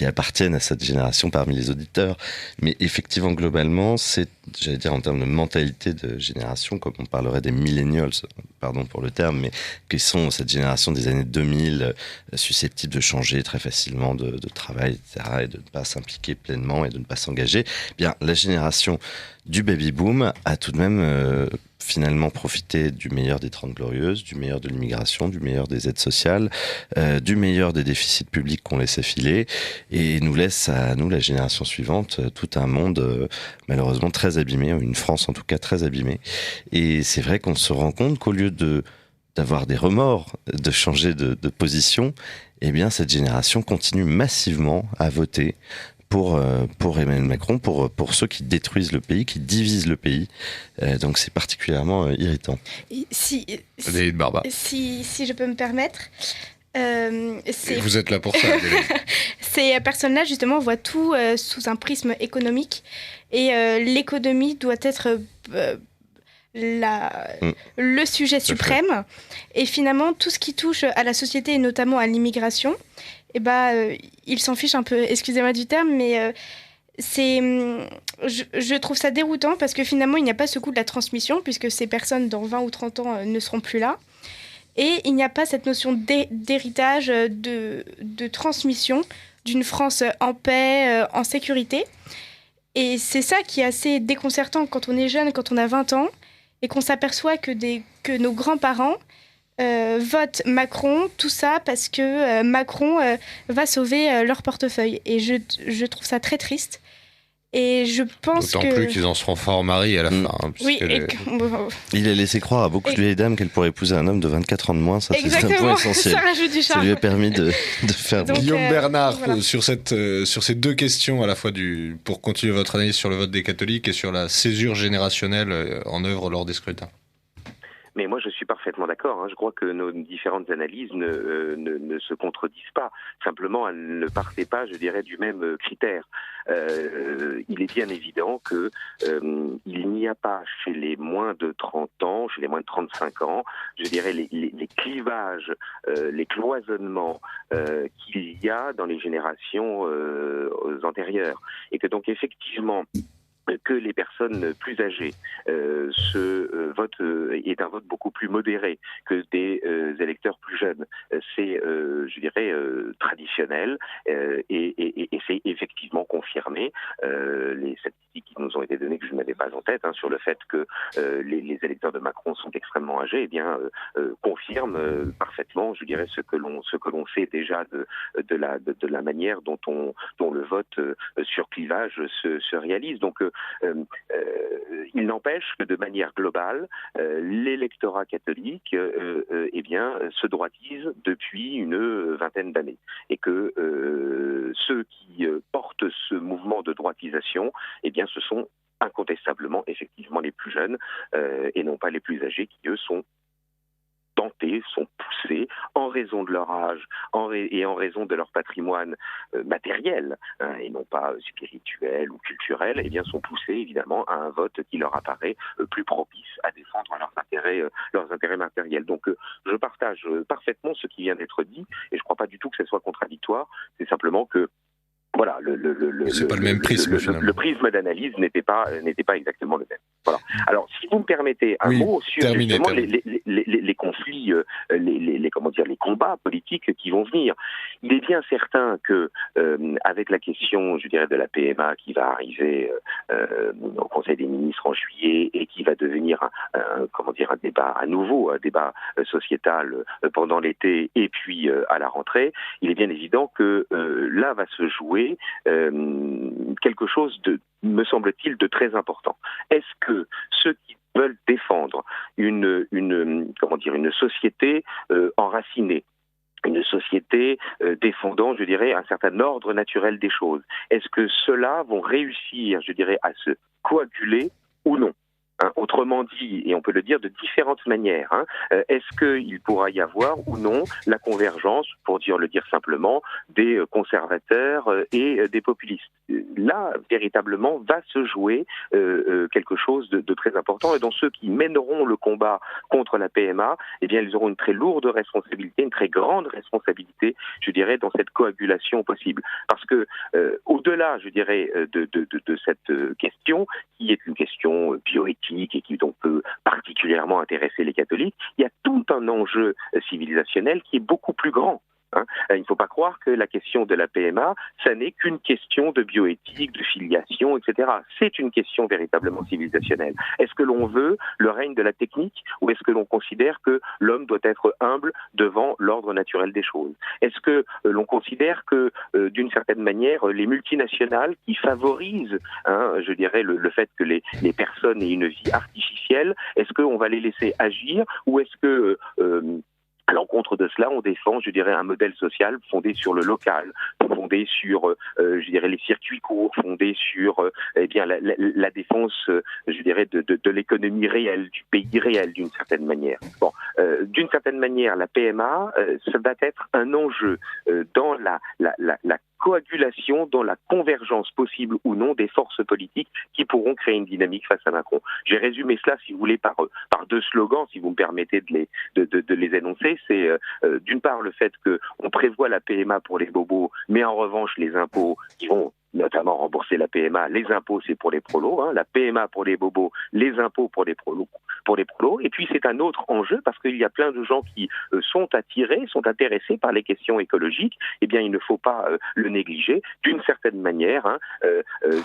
appartiennent à cette génération parmi les auditeurs. Mais effectivement, globalement, c'est, j'allais dire en termes de mentalité de génération, comme on parlerait des millennials, pardon pour le terme, mais qui sont cette génération des années 2000, susceptibles de changer très facilement de travail, etc., et de ne pas s'impliquer pleinement et de ne pas s'engager. Bien, la génération du baby-boom a tout de même finalement profité du meilleur des 30 glorieuses, du meilleur de l'immigration, du meilleur des aides sociales, du meilleur des déficits publics qu'on laissait filer, et nous laisse à nous, la génération suivante, tout un monde malheureusement très abîmé, une France en tout cas très abîmée. Et c'est vrai qu'on se rend compte qu'au lieu d'avoir des remords, de changer de position, eh bien cette génération continue massivement à voter pour Emmanuel Macron, pour ceux qui détruisent le pays, qui divisent le pays. Donc c'est particulièrement irritant. Si je peux me permettre, vous êtes là pour ça. Ces personnes-là, justement, voient tout sous un prisme économique. Et l'économie doit être le sujet suprême. Et finalement, tout ce qui touche à la société, et notamment à l'immigration, ils s'en fichent un peu, excusez-moi du terme, mais je trouve ça déroutant parce que finalement, il n'y a pas ce coup de la transmission, puisque ces personnes, dans 20 ou 30 ans, ne seront plus là. Et il n'y a pas cette notion d'héritage, de transmission d'une France en paix, en sécurité. Et c'est ça qui est assez déconcertant quand on est jeune, quand on a 20 ans, et qu'on s'aperçoit que nos grands-parents votent Macron, tout ça parce que Macron va sauver leur portefeuille. Et je trouve ça très triste. Et je pense D'autant plus qu'ils en seront forts maris à la fin. Oui, il a laissé croire à beaucoup de vieilles dames qu'elle pourrait épouser un homme de 24 ans de moins. Ça, c'est un point essentiel. Ça rajoute du charme. Ça lui a permis de faire... Donc, Guillaume Bernard, voilà. Sur ces deux questions, à la fois pour continuer votre analyse sur le vote des catholiques et sur la césure générationnelle en œuvre lors des scrutins. Mais moi, je suis parfaitement d'accord. Je crois que nos différentes analyses ne se contredisent pas. Simplement, elles ne partaient pas, je dirais, du même critère. Il est bien évident que il n'y a pas chez les moins de 30 ans, chez les moins de 35 ans, je dirais, les clivages, les cloisonnements qu'il y a dans les générations antérieures. Et que donc, effectivement, que les personnes plus âgées, ce vote est un vote beaucoup plus modéré que des électeurs plus jeunes. C'est, je dirais, traditionnel et c'est effectivement confirmé. Les statistiques qui nous ont été données, que je n'avais pas en tête, sur le fait que les électeurs de Macron sont extrêmement âgés, confirment parfaitement, je dirais, ce que l'on sait déjà de la manière dont le vote sur clivage se réalise. Donc il n'empêche que de manière globale, l'électorat catholique se droitise depuis une vingtaine d'années. Et que ceux qui portent ce mouvement de droitisation, ce sont incontestablement, effectivement, les plus jeunes et non pas les plus âgés qui, eux, sont tentés, sont poussés, en raison de leur âge et en raison de leur patrimoine matériel, et non pas spirituel ou culturel, sont poussés évidemment à un vote qui leur apparaît plus propice à défendre leurs intérêts matériels. Donc je partage parfaitement ce qui vient d'être dit, et je ne crois pas du tout que ce soit contradictoire, c'est simplement que voilà, c'est pas le même prisme. Le prisme d'analyse n'était pas exactement le même. Voilà. Alors, si vous me permettez un mot sur justement les conflits, les combats politiques qui vont venir. Il est bien certain que avec la question, je dirais, de la PMA qui va arriver au Conseil des ministres en juillet et qui va devenir un débat à nouveau, un débat sociétal pendant l'été et puis à la rentrée, il est bien évident que là va se jouer quelque chose me semble-t-il, de très important. Est-ce que ceux qui veulent défendre une société enracinée, une société défendant, je dirais, un certain ordre naturel des choses, est-ce que ceux-là vont réussir, je dirais, à se coaguler ou non ? Autrement dit, et on peut le dire de différentes manières, est-ce qu'il pourra y avoir ou non la convergence, pour le dire simplement, des conservateurs et des populistes? Là, véritablement, va se jouer quelque chose de très important, et dans ceux qui mèneront le combat contre la PMA, ils auront une très lourde responsabilité, une très grande responsabilité, je dirais, dans cette coagulation possible. Parce que, au-delà, je dirais, de cette question, qui est une question bioéthique, et qui donc peut particulièrement intéresser les catholiques, il y a tout un enjeu civilisationnel qui est beaucoup plus grand. Hein. Il ne faut pas croire que la question de la PMA, ça n'est qu'une question de bioéthique, de filiation, etc. C'est une question véritablement civilisationnelle. Est-ce que l'on veut le règne de la technique ou est-ce que l'on considère que l'homme doit être humble devant l'ordre naturel des choses? Est-ce que l'on considère que, d'une certaine manière, les multinationales qui favorisent, je dirais, le fait que les personnes aient une vie artificielle, est-ce qu'on va les laisser agir ou est-ce que... à l'encontre de cela, on défend, je dirais, un modèle social fondé sur le local, fondé sur, je dirais, les circuits courts, fondé sur, la défense, je dirais, de l'économie réelle, du pays réel, d'une certaine manière. Bon, d'une certaine manière, la PMA, ça va être un enjeu dans la coagulation, dans la convergence possible ou non des forces politiques qui pourront créer une dynamique face à Macron. J'ai résumé cela, si vous voulez, par deux slogans, si vous me permettez de les énoncer. C'est d'une part le fait qu'on prévoit la PMA pour les bobos, mais en revanche les impôts qui vont notamment rembourser la PMA, les impôts c'est pour les prolos, la PMA pour les bobos, les impôts pour les prolos. Et puis c'est un autre enjeu parce qu'il y a plein de gens qui sont intéressés par les questions écologiques. Eh bien, il ne faut pas le négliger. D'une certaine manière,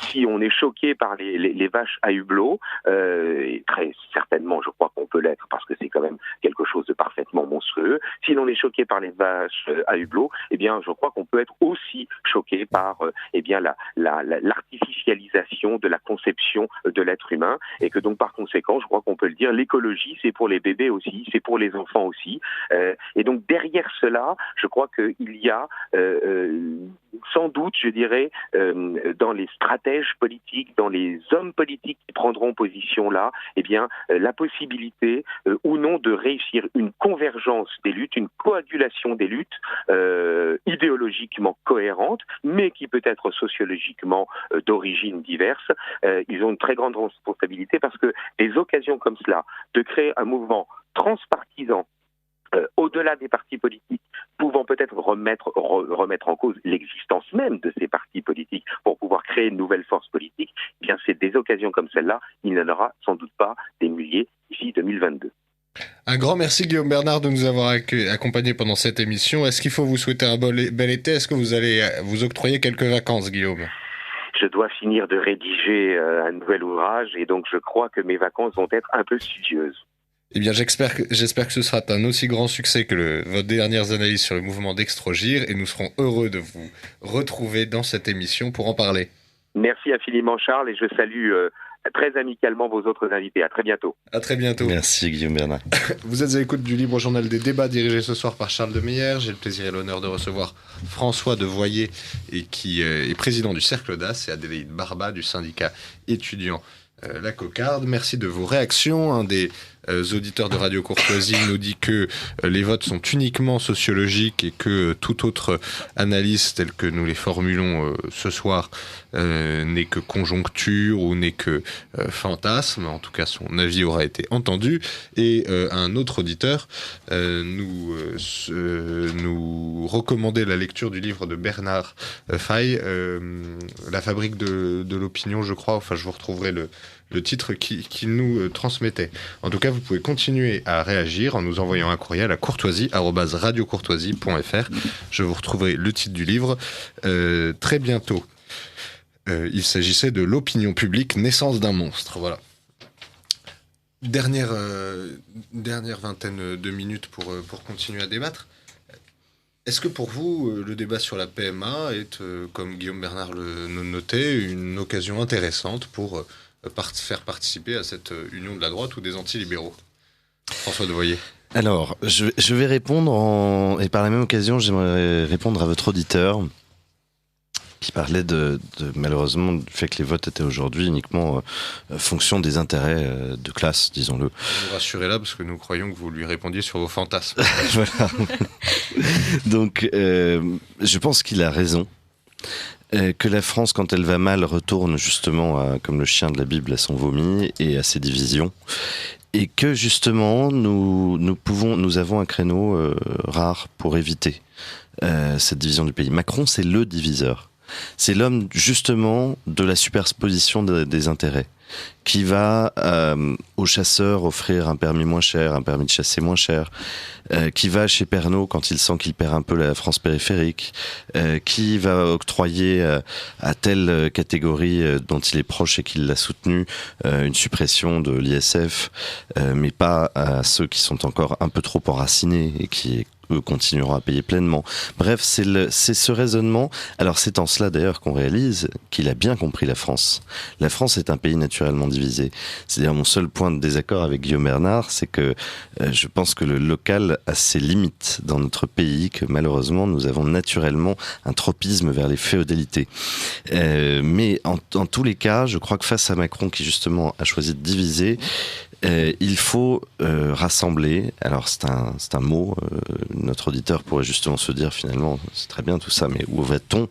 si on est choqué par les vaches à hublot, et très certainement, je crois qu'on peut l'être parce que c'est quand même quelque chose de parfaitement monstrueux. Si l'on est choqué par les vaches à hublot, eh bien, je crois qu'on peut être aussi choqué par l'artificialisation de la conception de l'être humain et que donc par conséquent, je crois qu'on peut le dire, l'écologie c'est pour les bébés aussi, c'est pour les enfants aussi. Et donc derrière cela, je crois qu'il y a sans doute, je dirais, dans les stratèges politiques, dans les hommes politiques qui prendront position là, eh bien, la possibilité ou non de réussir une convergence des luttes, une coagulation des luttes idéologiquement cohérente, mais qui peut être sociologiquement d'origine diverse. Ils ont une très grande responsabilité parce que des occasions comme cela, de créer un mouvement transpartisan au-delà des partis politiques, pouvant peut-être remettre en cause l'existence même de ces partis politiques pour pouvoir créer une nouvelle force politique, eh bien c'est des occasions comme celle-là, il n'y en aura sans doute pas des milliers d'ici 2022. Un grand merci Guillaume Bernard de nous avoir accompagnés pendant cette émission. Est-ce qu'il faut vous souhaiter un bel été? Est-ce que vous allez vous octroyer quelques vacances, Guillaume? Je dois finir de rédiger un nouvel ouvrage et donc je crois que mes vacances vont être un peu studieuses. Eh bien, j'espère que ce sera un aussi grand succès que vos dernières analyses sur le mouvement d'Extrogir et nous serons heureux de vous retrouver dans cette émission pour en parler. Merci infiniment Charles et je salue très amicalement vos autres invités. À très bientôt. À très bientôt. Merci Guillaume Bernard. Vous êtes à l'écoute du Libre Journal des débats dirigé ce soir par Charles de Meyer. J'ai le plaisir et l'honneur de recevoir François de Voyer et qui est président du Cercle d'As et Adélaïde Barba du syndicat étudiant La Cocarde. Merci de vos réactions. Un des auditeurs de Radio Courtoisie nous dit que les votes sont uniquement sociologiques et que toute autre analyse telle que nous les formulons ce soir n'est que conjoncture ou n'est que fantasme. En tout cas, son avis aura été entendu. Et un autre auditeur nous recommandait la lecture du livre de Bernard Faye, La fabrique de l'opinion, je crois. Enfin, je vous retrouverai le titre qu'il nous transmettait. En tout cas, vous pouvez continuer à réagir en nous envoyant un courriel à courtoisie@radiocourtoisie.fr. Je vous retrouverai le titre du livre très bientôt. Il s'agissait de l'opinion publique, naissance d'un monstre. Voilà. Dernière vingtaine de minutes pour continuer à débattre. Est-ce que pour vous, le débat sur la PMA est, comme Guillaume Bernard le notait, une occasion intéressante pour faire participer à cette union de la droite ou des anti-libéraux? François de Voyer. Alors, je vais répondre et par la même occasion, j'aimerais répondre à votre auditeur qui parlait de malheureusement du fait que les votes étaient aujourd'hui uniquement fonction des intérêts de classe, disons-le. Vous rassurez là parce que nous croyons que vous lui répondiez sur vos fantasmes. Voilà. Donc, je pense qu'il a raison. Que la France, quand elle va mal, retourne justement comme le chien de la Bible à son vomi et à ses divisions. Et que justement, nous avons un créneau rare pour éviter cette division du pays. Macron, c'est le diviseur. C'est l'homme justement de la superposition des intérêts, qui va au chasseur offrir un permis moins cher, un permis de chasser moins cher, qui va chez Pernod quand il sent qu'il perd un peu la France périphérique, qui va octroyer à telle catégorie dont il est proche et qu'il l'a soutenu une suppression de l'ISF, mais pas à ceux qui sont encore un peu trop enracinés et qui eux continueront à payer pleinement. Bref, c'est ce raisonnement. Alors c'est en cela d'ailleurs qu'on réalise qu'il a bien compris la France. La France est un pays naturellement divisé. C'est d'ailleurs mon seul point de désaccord avec Guillaume Bernard, c'est que je pense que le local a ses limites dans notre pays, que malheureusement nous avons naturellement un tropisme vers les féodalités. Mais en tous les cas, je crois que face à Macron qui justement a choisi de diviser, il faut rassembler. Alors c'est un mot, notre auditeur pourrait justement se dire finalement c'est très bien tout ça, mais où va-t-on?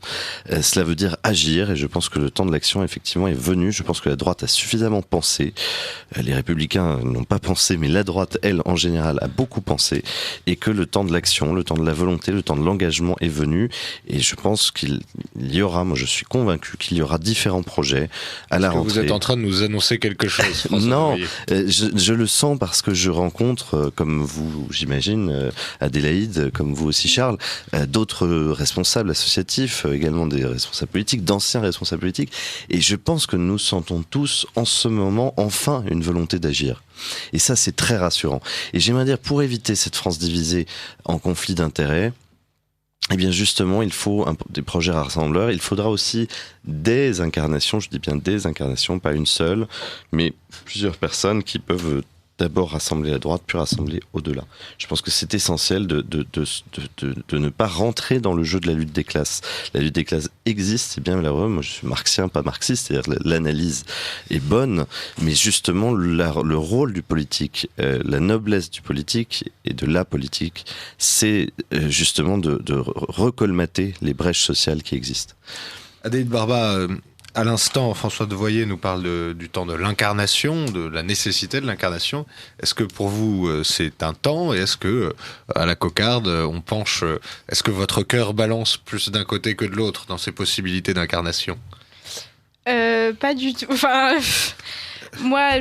Cela veut dire agir, et je pense que le temps de l'action effectivement est venu. Je pense que la droite a suffisamment pensé, les Républicains n'ont pas pensé, mais la droite elle en général a beaucoup pensé, et que le temps de l'action, le temps de la volonté, le temps de l'engagement est venu, et je pense qu'il y aura, moi je suis convaincu qu'il y aura différents projets à la rentrée. Vous êtes en train de nous annoncer quelque chose, François? Non, je le sens parce que je rencontre, comme vous, j'imagine, Adélaïde, comme vous aussi Charles, d'autres responsables associatifs, également des responsables politiques, d'anciens responsables politiques, et je pense que nous sentons tous en ce moment enfin une volonté d'agir. Et ça c'est très rassurant. Et j'aimerais dire, pour éviter cette France divisée en conflit d'intérêts, eh bien justement, il faut des projets rassembleurs, il faudra aussi des incarnations, je dis bien des incarnations, pas une seule, mais plusieurs personnes qui peuvent d'abord rassembler la droite, puis rassembler au-delà. Je pense que c'est essentiel de ne pas rentrer dans le jeu de la lutte des classes. La lutte des classes existe, c'est bien malheureux. Moi, je suis marxien, pas marxiste, c'est-à-dire l'analyse est bonne, mais justement, le rôle du politique, la noblesse du politique et de la politique, c'est justement de recolmater les brèches sociales qui existent. Adélaïde Barba, à l'instant, François Devoyer nous parle du temps de l'incarnation, de la nécessité de l'incarnation. Est-ce que pour vous, c'est un temps? Et est-ce que, à la cocarde, on penche... Est-ce que votre cœur balance plus d'un côté que de l'autre dans ces possibilités d'incarnation? Pas du tout. Enfin, moi...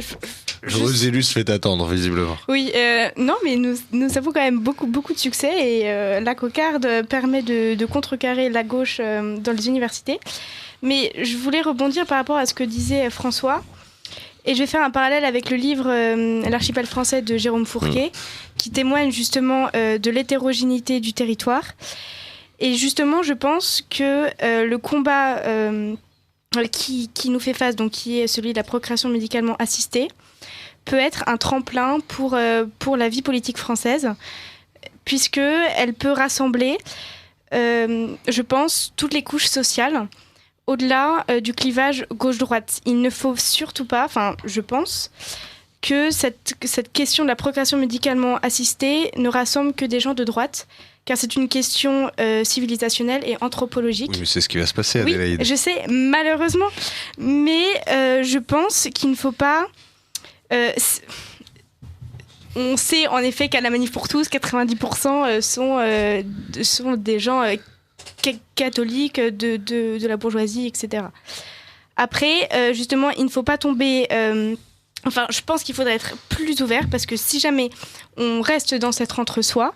Rosilus fait attendre, visiblement. Oui, non, mais nous avons quand même beaucoup de succès, et la cocarde permet de contrecarrer la gauche dans les universités. Mais je voulais rebondir par rapport à ce que disait François, et je vais faire un parallèle avec le livre L'archipel français de Jérôme Fourquet, qui témoigne justement de l'hétérogénéité du territoire. Et justement, je pense que le combat qui nous fait face, donc qui est celui de la procréation médicalement assistée, peut être un tremplin pour la vie politique française, puisqu'elle peut rassembler, je pense, toutes les couches sociales, au-delà du clivage gauche-droite. Il ne faut surtout pas, enfin, je pense, que cette question de la procréation médicalement assistée ne rassemble que des gens de droite, car c'est une question civilisationnelle et anthropologique. Oui, mais c'est ce qui va se passer, Adélaïde. Oui, je sais, malheureusement. Mais je pense qu'il ne faut pas... on sait en effet qu'à la Manif pour tous, 90% sont des gens catholiques de la bourgeoisie, etc. Après, justement, il ne faut pas tomber... Enfin, je pense qu'il faudrait être plus ouvert, parce que si jamais on reste dans cet entre-soi,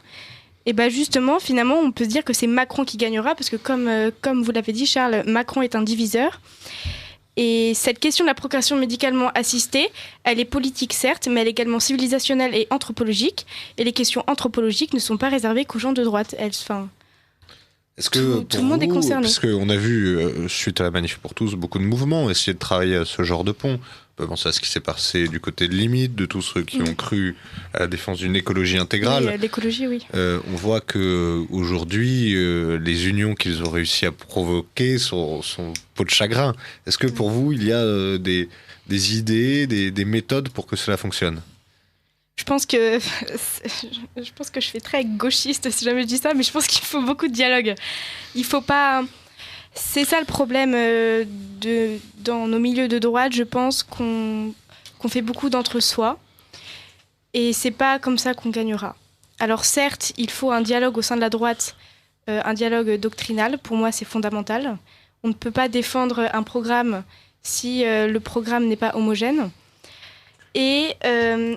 et ben justement, finalement, on peut se dire que c'est Macron qui gagnera, parce que comme vous l'avez dit, Charles, Macron est un diviseur. Et cette question de la procréation médicalement assistée, elle est politique certes, mais elle est également civilisationnelle et anthropologique. Et les questions anthropologiques ne sont pas réservées qu'aux gens de droite. Est-ce que tout le monde est concerné. Parce qu'on a vu, suite à la Manif pour tous, beaucoup de mouvements essayer de travailler à ce genre de pont. On peut penser à ce qui s'est passé du côté de Limite, de tous ceux qui ont cru à la défense d'une écologie intégrale. Oui, l'écologie, oui. On voit qu'aujourd'hui, les unions qu'ils ont réussi à provoquer sont peau de chagrin. Est-ce que pour vous, il y a des idées, des méthodes pour que cela fonctionne ? Je pense que je fais très gauchiste si jamais je dis ça, mais je pense qu'il faut beaucoup de dialogue. Il faut pas... C'est ça le problème dans nos milieux de droite. Je pense qu'on fait beaucoup d'entre-soi, et c'est pas comme ça qu'on gagnera. Alors certes, il faut un dialogue au sein de la droite, un dialogue doctrinal. Pour moi, c'est fondamental. On ne peut pas défendre un programme si le programme n'est pas homogène. Et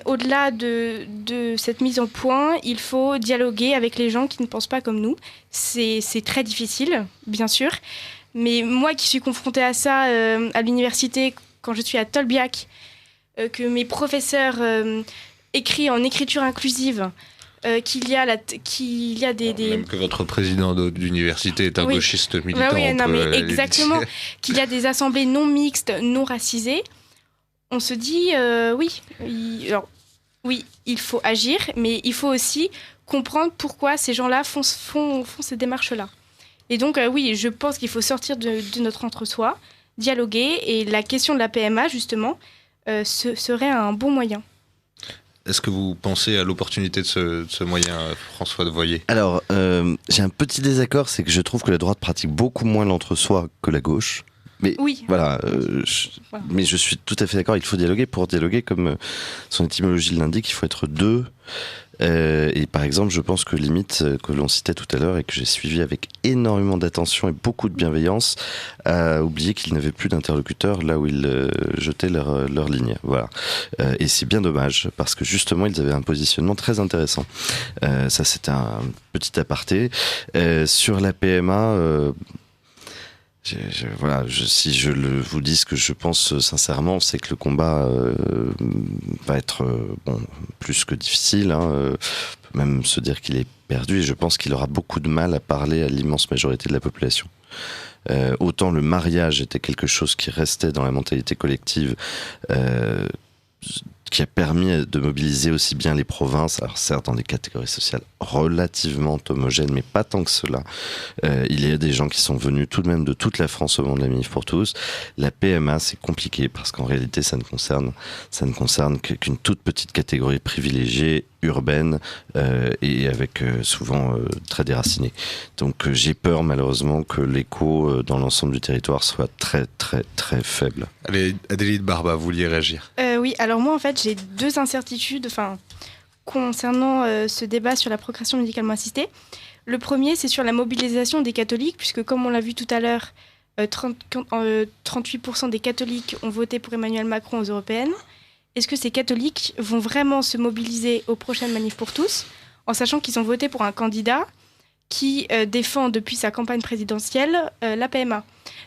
au-delà de cette mise en point, il faut dialoguer avec les gens qui ne pensent pas comme nous. C'est très difficile, bien sûr. Mais moi qui suis confrontée à ça à l'université, quand je suis à Tolbiac, que mes professeurs écrivent en écriture inclusive, qu'il y a des... Même que votre président d'université est un gauchiste militant. Oui, non, mais exactement. Qu'il y a des assemblées non mixtes, non racisées. On se dit, oui, il faut agir, mais il faut aussi comprendre pourquoi ces gens-là font ces démarches-là. Et donc, oui, je pense qu'il faut sortir de notre entre-soi, dialoguer, et la question de la PMA, justement, serait un bon moyen. Est-ce que vous pensez à l'opportunité de ce moyen, François Devoyer ? Alors, j'ai un petit désaccord, c'est que je trouve que la droite pratique beaucoup moins l'entre-soi que la gauche. Mais oui. Voilà, mais je suis tout à fait d'accord, il faut dialoguer. Pour dialoguer, comme son étymologie l'indique, il faut être deux. Et par exemple, je pense que limite, que l'on citait tout à l'heure et que j'ai suivi avec énormément d'attention et beaucoup de bienveillance, a oublié qu'ils n'avaient plus d'interlocuteurs là où ils jetaient leur ligne. Voilà. Et c'est bien dommage, parce que justement, ils avaient un positionnement très intéressant. Ça, c'était un petit aparté. Sur la PMA... si je vous dis ce que je pense sincèrement, c'est que le combat va être plus que difficile. On peut même se dire qu'il est perdu, et je pense qu'il aura beaucoup de mal à parler à l'immense majorité de la population. Autant le mariage était quelque chose qui restait dans la mentalité collective, qui a permis de mobiliser aussi bien les provinces, alors certes dans des catégories sociales relativement homogènes, mais pas tant que cela. Il y a des gens qui sont venus tout de même de toute la France au moment de la Manif pour tous. La PMA, c'est compliqué parce qu'en réalité, ça ne concerne qu'une toute petite catégorie privilégiée, urbaine, et avec souvent très déracinée. Donc j'ai peur malheureusement que l'écho dans l'ensemble du territoire soit très très très faible. Allez, Adélie Barba, vous vouliez réagir ? Oui, alors moi en fait j'ai deux incertitudes concernant ce débat sur la procréation médicalement assistée. Le premier, c'est sur la mobilisation des catholiques, puisque comme on l'a vu tout à l'heure, 38% des catholiques ont voté pour Emmanuel Macron aux européennes. Est-ce que ces catholiques vont vraiment se mobiliser aux prochaines manifs pour tous, en sachant qu'ils ont voté pour un candidat qui défend depuis sa campagne présidentielle la PMA.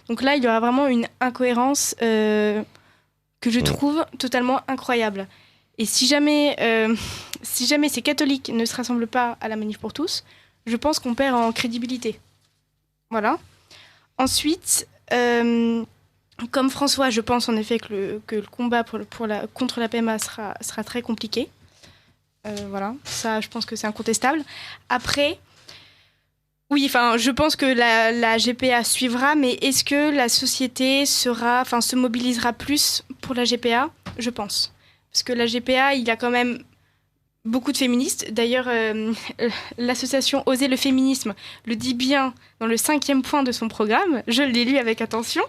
Donc là, il y aura vraiment une incohérence que je trouve totalement incroyable. Et si jamais ces catholiques ne se rassemblent pas à la manif pour tous, je pense qu'on perd en crédibilité. Voilà. Ensuite, comme François, je pense en effet que le combat contre la PMA sera très compliqué. Voilà, ça, je pense que c'est incontestable. Après, oui, je pense que la GPA suivra, mais est-ce que la société se mobilisera plus pour la GPA ? Je pense. Parce que la GPA, il y a quand même beaucoup de féministes. D'ailleurs, l'association Oser le féminisme le dit bien dans le 5e point de son programme. Je l'ai lu avec attention.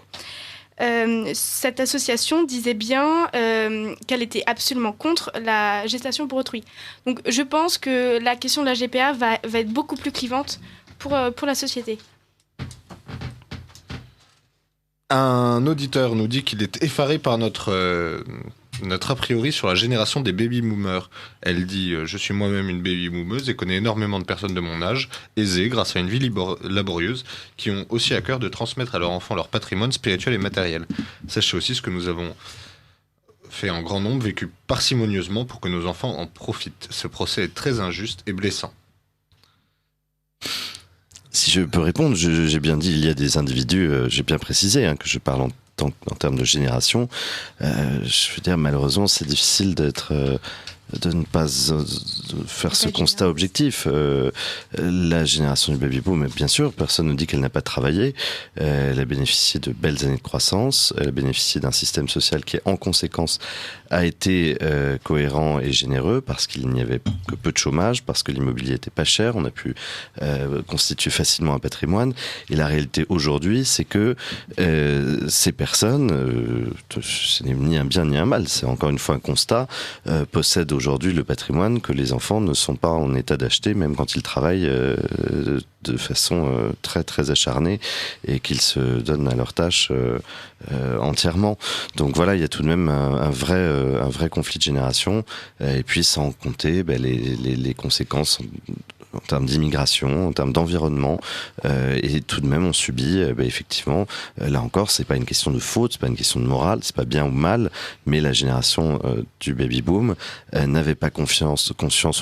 Cette association disait bien qu'elle était absolument contre la gestation pour autrui. Donc je pense que la question de la GPA va être beaucoup plus clivante pour la société. Un auditeur nous dit qu'il est effaré par notre a priori sur la génération des baby-boomers. Elle dit « Je suis moi-même une baby-boomeuse et connais énormément de personnes de mon âge, aisées grâce à une vie laborieuse, qui ont aussi à cœur de transmettre à leurs enfants leur patrimoine spirituel et matériel. Sachez aussi ce que nous avons fait en grand nombre, vécu parcimonieusement pour que nos enfants en profitent. Ce procès est très injuste et blessant. » Si je peux répondre, j'ai bien dit, il y a des individus, j'ai bien précisé que je parle en termes de génération. Je veux dire, malheureusement, c'est difficile de ne pas faire ce constat objectif. La génération du baby-boom, bien sûr, personne ne dit qu'elle n'a pas travaillé. Elle a bénéficié de belles années de croissance. Elle a bénéficié d'un système social qui, en conséquence, a été cohérent et généreux parce qu'il n'y avait que peu de chômage, parce que l'immobilier était pas cher. On a pu constituer facilement un patrimoine. Et la réalité aujourd'hui, c'est que ces personnes, ce n'est ni un bien ni un mal, c'est encore une fois un constat, possèdent aujourd'hui le patrimoine que les enfants ne sont pas en état d'acheter, même quand ils travaillent de façon très très acharnée et qu'ils se donnent à leur tâche entièrement. Donc voilà, il y a tout de même un vrai conflit de génération, et puis sans compter les conséquences en termes d'immigration, en termes d'environnement, et tout de même on subit effectivement, là encore c'est pas une question de faute, c'est pas une question de morale, c'est pas bien ou mal, mais la génération du baby boom n'avait pas conscience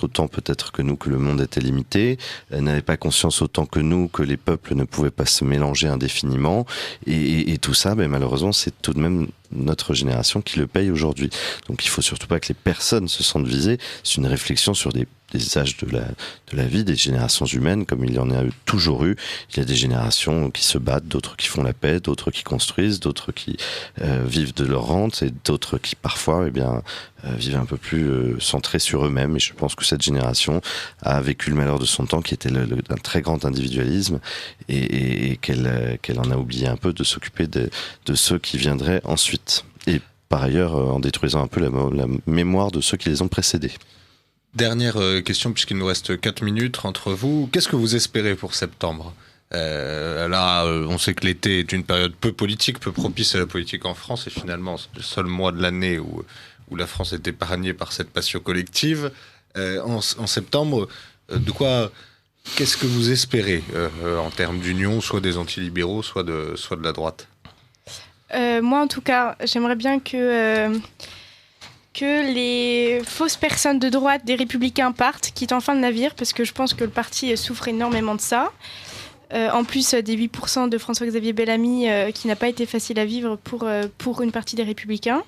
autant peut-être que nous que le monde était limité, n'avait pas conscience autant que nous que les peuples ne pouvaient pas se mélanger indéfiniment, et tout ça malheureusement c'est tout de même notre génération qui le paye aujourd'hui. Donc il faut surtout pas que les personnes se sentent visées. C'est une réflexion sur des âges de la vie, des générations humaines, comme il y en a toujours eu. Il y a des générations qui se battent, d'autres qui font la paix, d'autres qui construisent, d'autres qui vivent de leur rente, et d'autres qui parfois vivent un peu plus centrés sur eux-mêmes. Et je pense que cette génération a vécu le malheur de son temps, qui était un très grand individualisme, et qu'elle en a oublié un peu de s'occuper de ceux qui viendraient ensuite. Et par ailleurs, en détruisant un peu la mémoire de ceux qui les ont précédés. Dernière question, puisqu'il nous reste 4 minutes entre vous. Qu'est-ce que vous espérez pour septembre ? Là, on sait que l'été est une période peu politique, peu propice à la politique en France, et finalement, c'est le seul mois de l'année où la France est épargnée par cette passion collective. En septembre, qu'est-ce que vous espérez en termes d'union, soit des antilibéraux, soit de la droite ? Moi, en tout cas, j'aimerais bien que les fausses personnes de droite des Républicains partent, quittent enfin le navire, parce que je pense que le parti souffre énormément de ça. En plus des 8% de François-Xavier Bellamy, qui n'a pas été facile à vivre pour une partie des Républicains.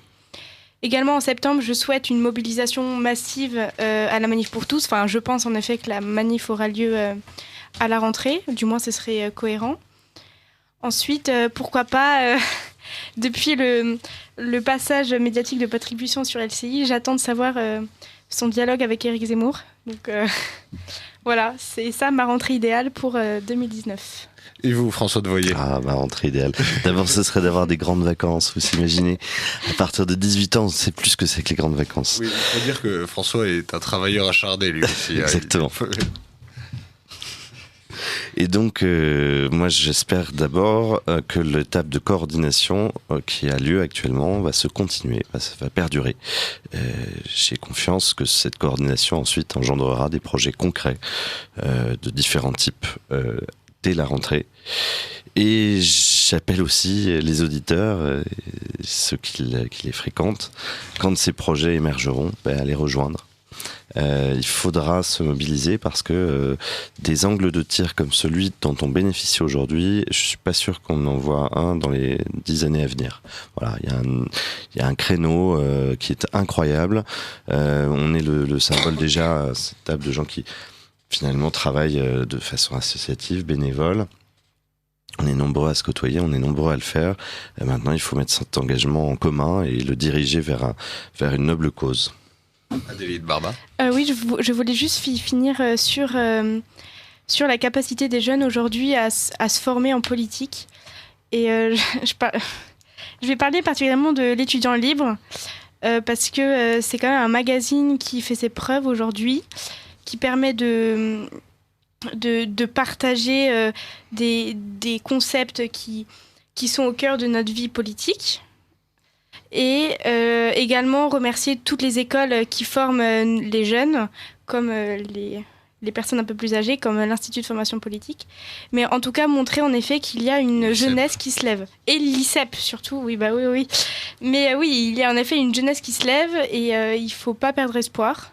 Également, en septembre, je souhaite une mobilisation massive à la Manif pour tous. Enfin, je pense en effet que la Manif aura lieu à la rentrée. Du moins, ce serait cohérent. Ensuite, pourquoi pas... Depuis le passage médiatique de Patrick Buisson sur LCI, j'attends de savoir son dialogue avec Éric Zemmour. Donc voilà, c'est ça ma rentrée idéale pour 2019. Et vous, François Devoyer ? Ah, ma rentrée idéale. D'abord, ce serait d'avoir des grandes vacances. Vous imaginez, à partir de 18 ans, on sait plus ce que c'est que les grandes vacances. Oui, il faut dire que François est un travailleur acharné, lui aussi. Exactement. Et donc, moi, j'espère d'abord que l'étape de coordination qui a lieu actuellement va se continuer, va perdurer. J'ai confiance que cette coordination ensuite engendrera des projets concrets de différents types dès la rentrée. Et j'appelle aussi les auditeurs, ceux qui les fréquentent, quand ces projets émergeront, à les rejoindre. Il faudra se mobiliser parce que des angles de tir comme celui dont on bénéficie aujourd'hui, je suis pas sûr qu'on en voit un dans les 10 années à venir. Voilà, il y a un créneau qui est incroyable. On est le symbole déjà à cette table de gens qui finalement travaillent de façon associative, bénévole. On est nombreux à se côtoyer, on est nombreux à le faire. Maintenant, il faut mettre cet engagement en commun et le diriger vers une noble cause. Adélie Barba. Oui, je voulais juste finir sur la capacité des jeunes aujourd'hui à se former en politique. Et je vais parler particulièrement de l'étudiant libre, parce que c'est quand même un magazine qui fait ses preuves aujourd'hui, qui permet de partager des concepts qui sont au cœur de notre vie politique. Et également remercier toutes les écoles qui forment les jeunes, comme les personnes un peu plus âgées, comme l'Institut de formation politique. Mais en tout cas, montrer en effet qu'il y a une jeunesse qui se lève. Et l'ICEP surtout, oui. Mais oui, il y a en effet une jeunesse qui se lève et il ne faut pas perdre espoir.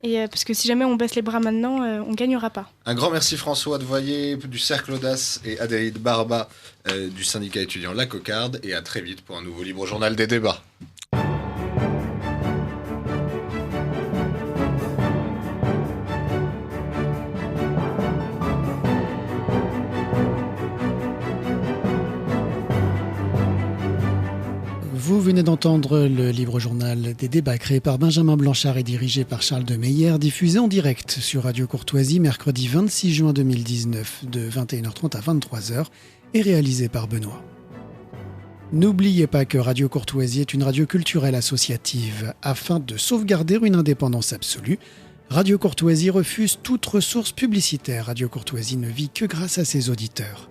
Et parce que si jamais on baisse les bras maintenant, on ne gagnera pas. Un grand merci François Devoyer du Cercle Audace et Adélie Barba du syndicat étudiant La Cocarde. Et à très vite pour un nouveau Libre Journal des débats. Vous venez d'entendre le Libre Journal des débats créé par Benjamin Blanchard et dirigé par Charles de Meyer, diffusé en direct sur Radio Courtoisie mercredi 26 juin 2019 de 21h30 à 23h et réalisé par Benoît. N'oubliez pas que Radio Courtoisie est une radio culturelle associative. Afin de sauvegarder une indépendance absolue, Radio Courtoisie refuse toute ressource publicitaire. Radio Courtoisie ne vit que grâce à ses auditeurs.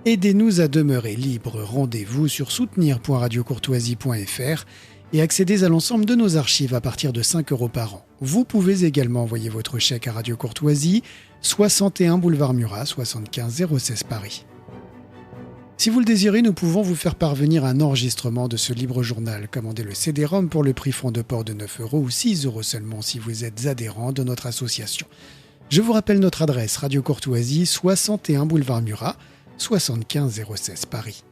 Aidez-nous à demeurer libres. Rendez-vous sur soutenir.radiocourtoisie.fr et accédez à l'ensemble de nos archives à partir de 5 € par an. Vous pouvez également envoyer votre chèque à Radio Courtoisie, 61 boulevard Murat, 75 016 Paris. Si vous le désirez, nous pouvons vous faire parvenir un enregistrement de ce libre journal. Commandez le CD-ROM pour le prix fond de port de 9 € ou 6 € seulement si vous êtes adhérent de notre association. Je vous rappelle notre adresse, Radio Courtoisie, 61 boulevard Murat, 75 016 Paris.